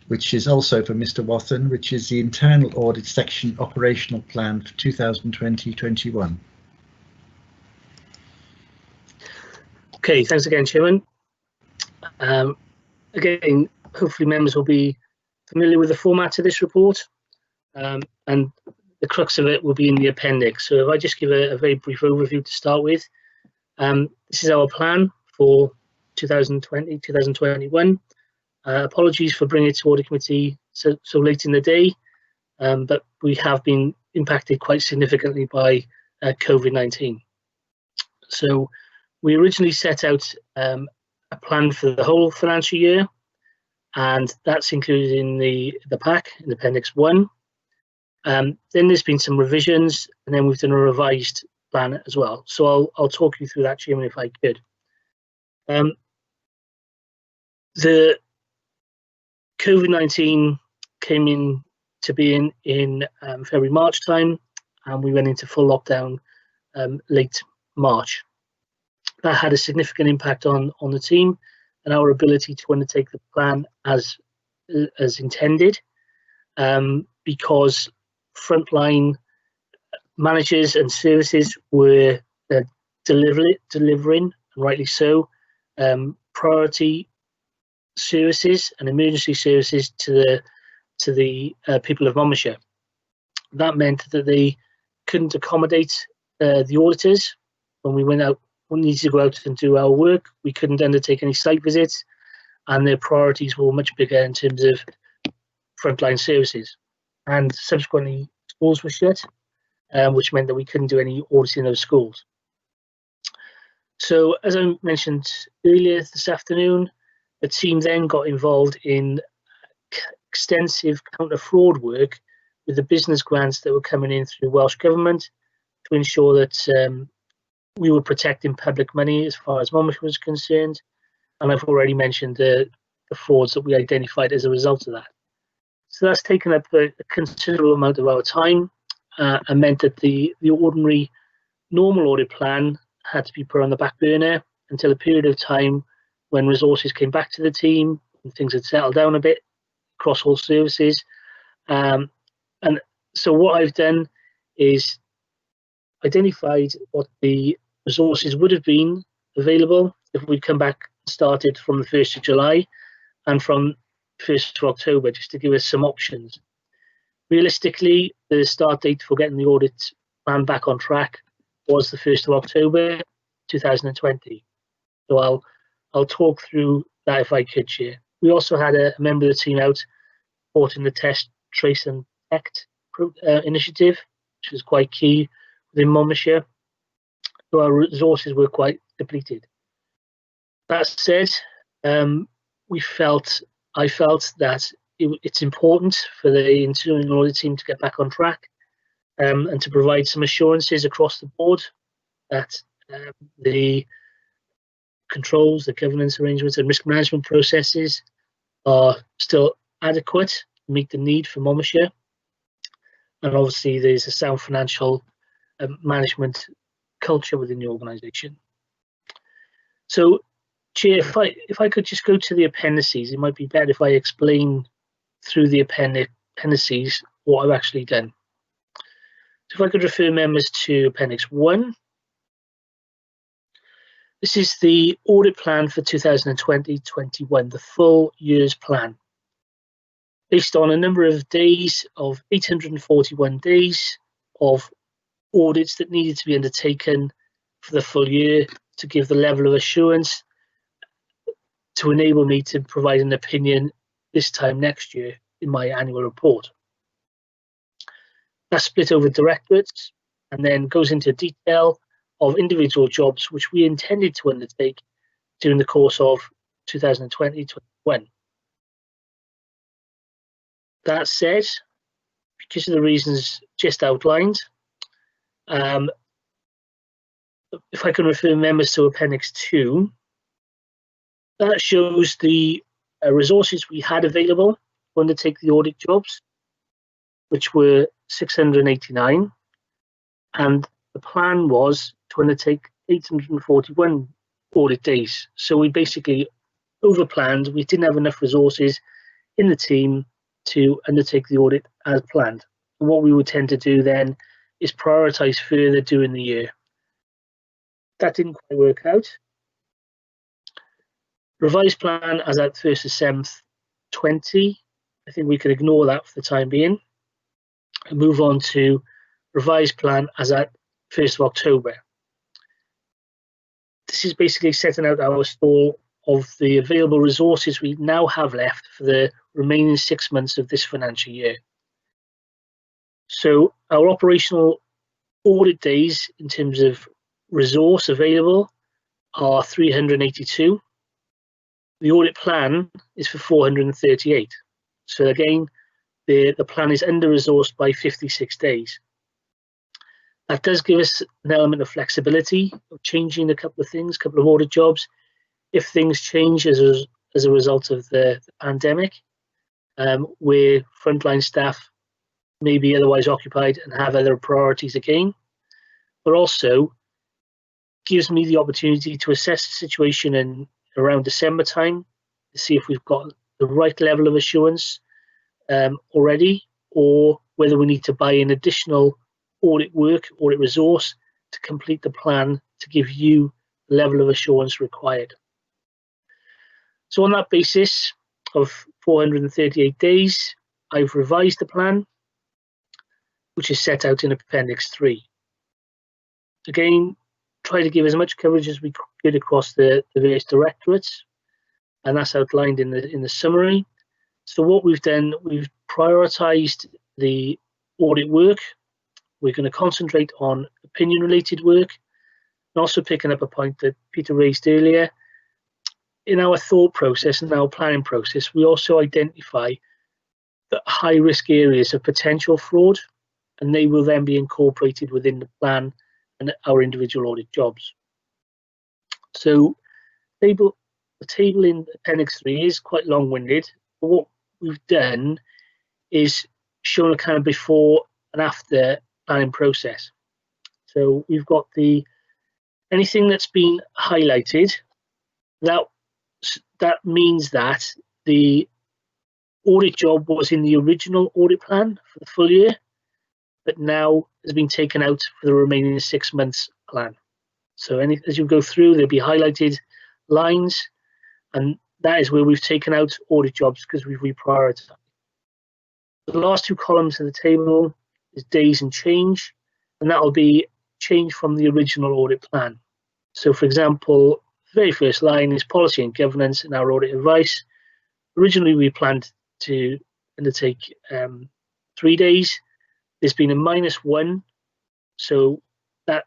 which is also for Mr. Wathen, which is the Internal Audit Section Operational Plan for 2020-21. Okay, thanks again, Chairman. Again, hopefully members will be familiar with the format of this report, and the crux of it will be in the appendix. So if I just give a very brief overview to start with, this is our plan for 2020-2021. Apologies for bringing it to Audit Committee so late in the day, but we have been impacted quite significantly by COVID-19. So we originally set out a plan for the whole financial year, and that's included in the pack in Appendix 1. Then there's been some revisions, and then we've done a revised plan as well. So I'll talk you through that, Chairman, if I could. The COVID-19 came into being in February, March time, and we went into full lockdown late March. That had a significant impact on the team and our ability to undertake the plan as intended, because frontline managers and services were delivering, and rightly so, priority services and emergency services to the people of Monmouthshire. That meant that they couldn't accommodate the auditors when we went out. We needed to go out and do our work. We couldn't undertake any site visits, and their priorities were much bigger in terms of frontline services. And subsequently, schools were shut, which meant that we couldn't do any auditing in those schools. So, as I mentioned earlier this afternoon, the team then got involved in extensive counter-fraud work with the business grants that were coming in through Welsh Government to ensure that we were protecting public money as far as Monmouthshire was concerned. And I've already mentioned the frauds that we identified as a result of that. So that's taken up a considerable amount of our time and meant that the ordinary normal audit plan had to be put on the back burner until a period of time when resources came back to the team and things had settled down a bit across all services. And so what I've done is identified what the resources would have been available if we come back and started from the 1st of July and from 1st of October, just to give us some options. Realistically, the start date for getting the audit plan back on track was the 1st of October 2020. So I'll talk through that if I could, Chair. We also had a member of the team out supporting the test, trace and detect initiative, which was quite key within Monmouthshire. So our resources were quite depleted. That said, I felt that it's important for the internal audit team to get back on track and to provide some assurances across the board that the controls, the governance arrangements and risk management processes are still adequate to meet the need for Monmouthshire. And obviously there's a sound financial management culture within the organisation. So, Chair, if I could just go to the appendices, it might be better if I explain through the appendices what I've actually done. So if I could refer members to Appendix 1. This is the audit plan for 2020-21, the full year's plan. Based on a number of days of 841 days of audits that needed to be undertaken for the full year to give the level of assurance to enable me to provide an opinion this time next year in my annual report. That's split over directorates and then goes into detail of individual jobs which we intended to undertake during the course of 2020-21. That said, because of the reasons just outlined, if I can refer members to Appendix 2, that shows the resources we had available to undertake the audit jobs, which were 689, and the plan was to undertake 841 audit days. So we basically overplanned. We didn't have enough resources in the team to undertake the audit as planned. And what we would tend to do then is prioritise further during the year. That didn't quite work out. Revised plan as at 1st of 7th, 20. I think we can ignore that for the time being and move on to revised plan as at 1st of October. This is basically setting out our stall of the available resources we now have left for the remaining 6 months of this financial year. So our operational audit days in terms of resource available are 382. The audit plan is for 438. So again, the plan is under-resourced by 56 days. That does give us an element of flexibility of changing a couple of things, a couple of audit jobs, if things change as a result of the pandemic, where frontline staff may be otherwise occupied and have other priorities again, but also gives me the opportunity to assess the situation in around December time to see if we've got the right level of assurance already, or whether we need to buy in additional audit work, audit resource to complete the plan to give you the level of assurance required. So on that basis of 438 days, I've revised the plan, which is set out in Appendix 3. Again, try to give as much coverage as we could across the various directorates, and that's outlined in the summary. So what we've done, we've prioritised the audit work. We're going to concentrate on opinion-related work, and also picking up a point that Peter raised earlier. In our thought process and our planning process, we also identify the high-risk areas of potential fraud, and they will then be incorporated within the plan and our individual audit jobs. So the table in Appendix 3 is quite long-winded, but what we've done is shown a kind of before and after planning process. So we've got anything that's been highlighted, that means that the audit job was in the original audit plan for the full year, but now has been taken out for the remaining 6 months plan. So as you go through, there'll be highlighted lines, and that is where we've taken out audit jobs because we've reprioritized. The last two columns of the table is days and change, and that will be change from the original audit plan. So for example, the very first line is policy and governance and our audit advice. Originally, we planned to undertake 3 days. There's been a -1, so that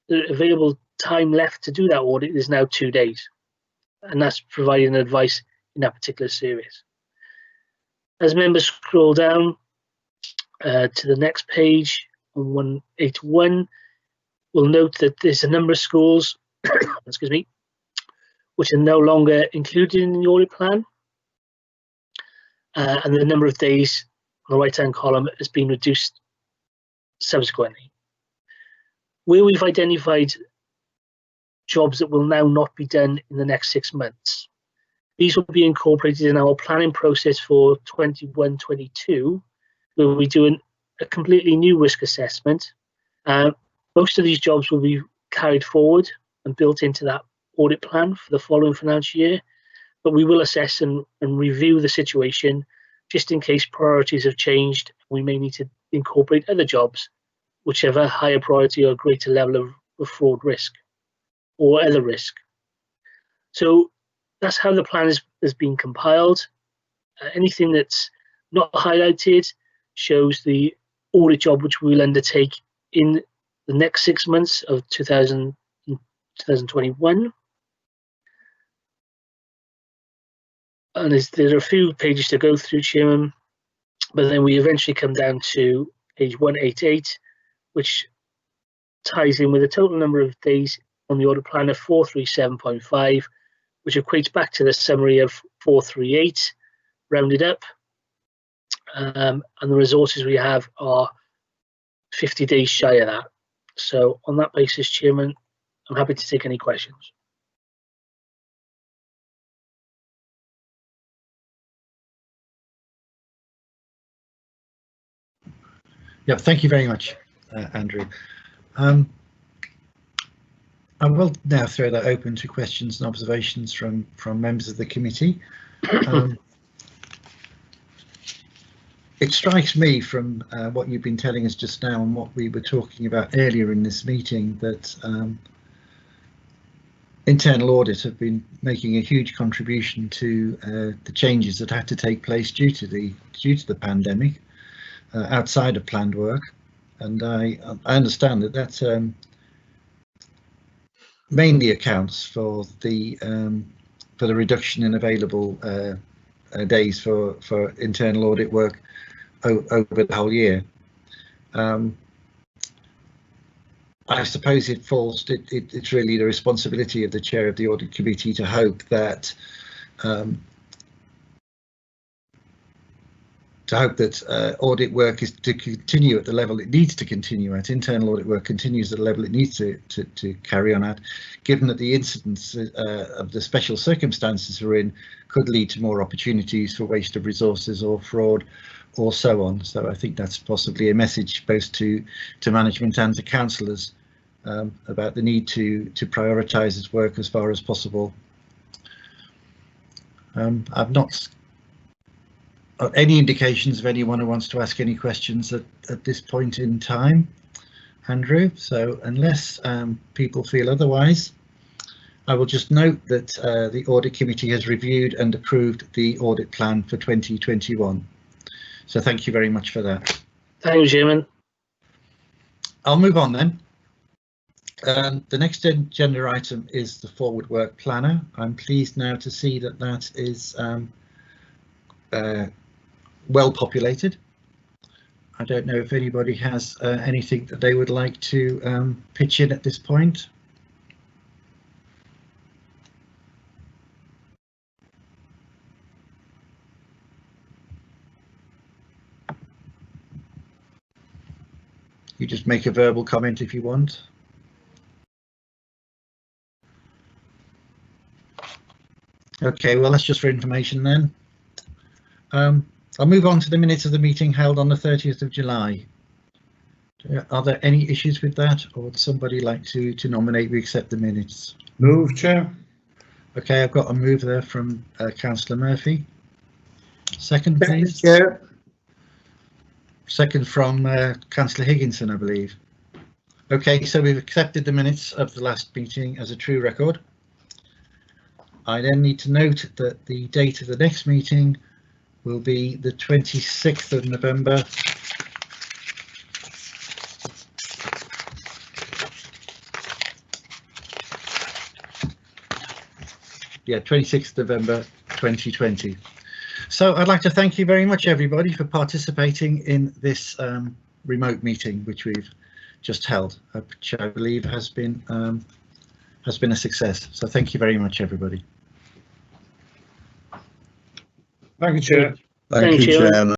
the available time left to do that audit is now 2 days, and that's providing advice in that particular series. As members scroll down to the next page on 181, we'll note that there's a number of schools, excuse me, which are no longer included in the audit plan, and the number of days on the right-hand column has been reduced subsequently. Where we've identified jobs that will now not be done in the next 6 months, these will be incorporated in our planning process for 21-22, where we do a completely new risk assessment. Most of these jobs will be carried forward and built into that audit plan for the following financial year, but we will assess and review the situation just in case priorities have changed. We may need to incorporate other jobs, whichever higher priority or greater level of fraud risk or other risk. So that's how the plan has been compiled. Anything that's not highlighted shows the audit job which we will undertake in the next 6 months of 2021. And there are a few pages to go through, Chairman, but then we eventually come down to page 188, which ties in with the total number of days on the audit plan of 437.5, which equates back to the summary of 438, rounded up. And the resources we have are 50 days shy of that. So on that basis, Chairman, I'm happy to take any questions. Yeah, thank you very much, Andrew. I will now throw that open to questions and observations from members of the committee. It strikes me from what you've been telling us just now and what we were talking about earlier in this meeting that internal audit have been making a huge contribution to the changes that had to take place due to the pandemic outside of planned work, and I understand that mainly accounts for the reduction in available days for internal audit work over the whole year. I suppose it's really the responsibility of the chair of the audit committee to hope that audit work is to continue at the level it needs to continue at. Internal audit work continues at the level it needs to carry on at, given that the incidence of the special circumstances we're in could lead to more opportunities for waste of resources or fraud or so on. So I think that's possibly a message both to management and to councillors about the need to prioritise its work as far as possible. I've not any indications of anyone who wants to ask any questions at this point in time, Andrew. So unless people feel otherwise, I will just note that the Audit Committee has reviewed and approved the audit plan for 2021. So thank you very much for that. Thank you, Chairman. I'll move on then. The next agenda item is the forward work planner. I'm pleased now to see that that is well populated. I don't know if anybody has anything that they would like to pitch in at this point. You just make a verbal comment if you want. Okay, well, that's just for information then. I'll move on to the minutes of the meeting held on the 30th of July. Are there any issues with that, or would somebody like to nominate we accept the minutes? Move, Chair. Okay, I've got a move there from Councillor Murphy. Second, please. Chair. Second from Councillor Higginson, I believe. Okay, so we've accepted the minutes of the last meeting as a true record. I then need to note that the date of the next meeting will be the 26th of November. Yeah, 26th November 2020. So I'd like to thank you very much, everybody, for participating in this remote meeting, which we've just held, which I believe has been a success. So thank you very much, everybody. Thank you, Chair. Thank you, Chairman.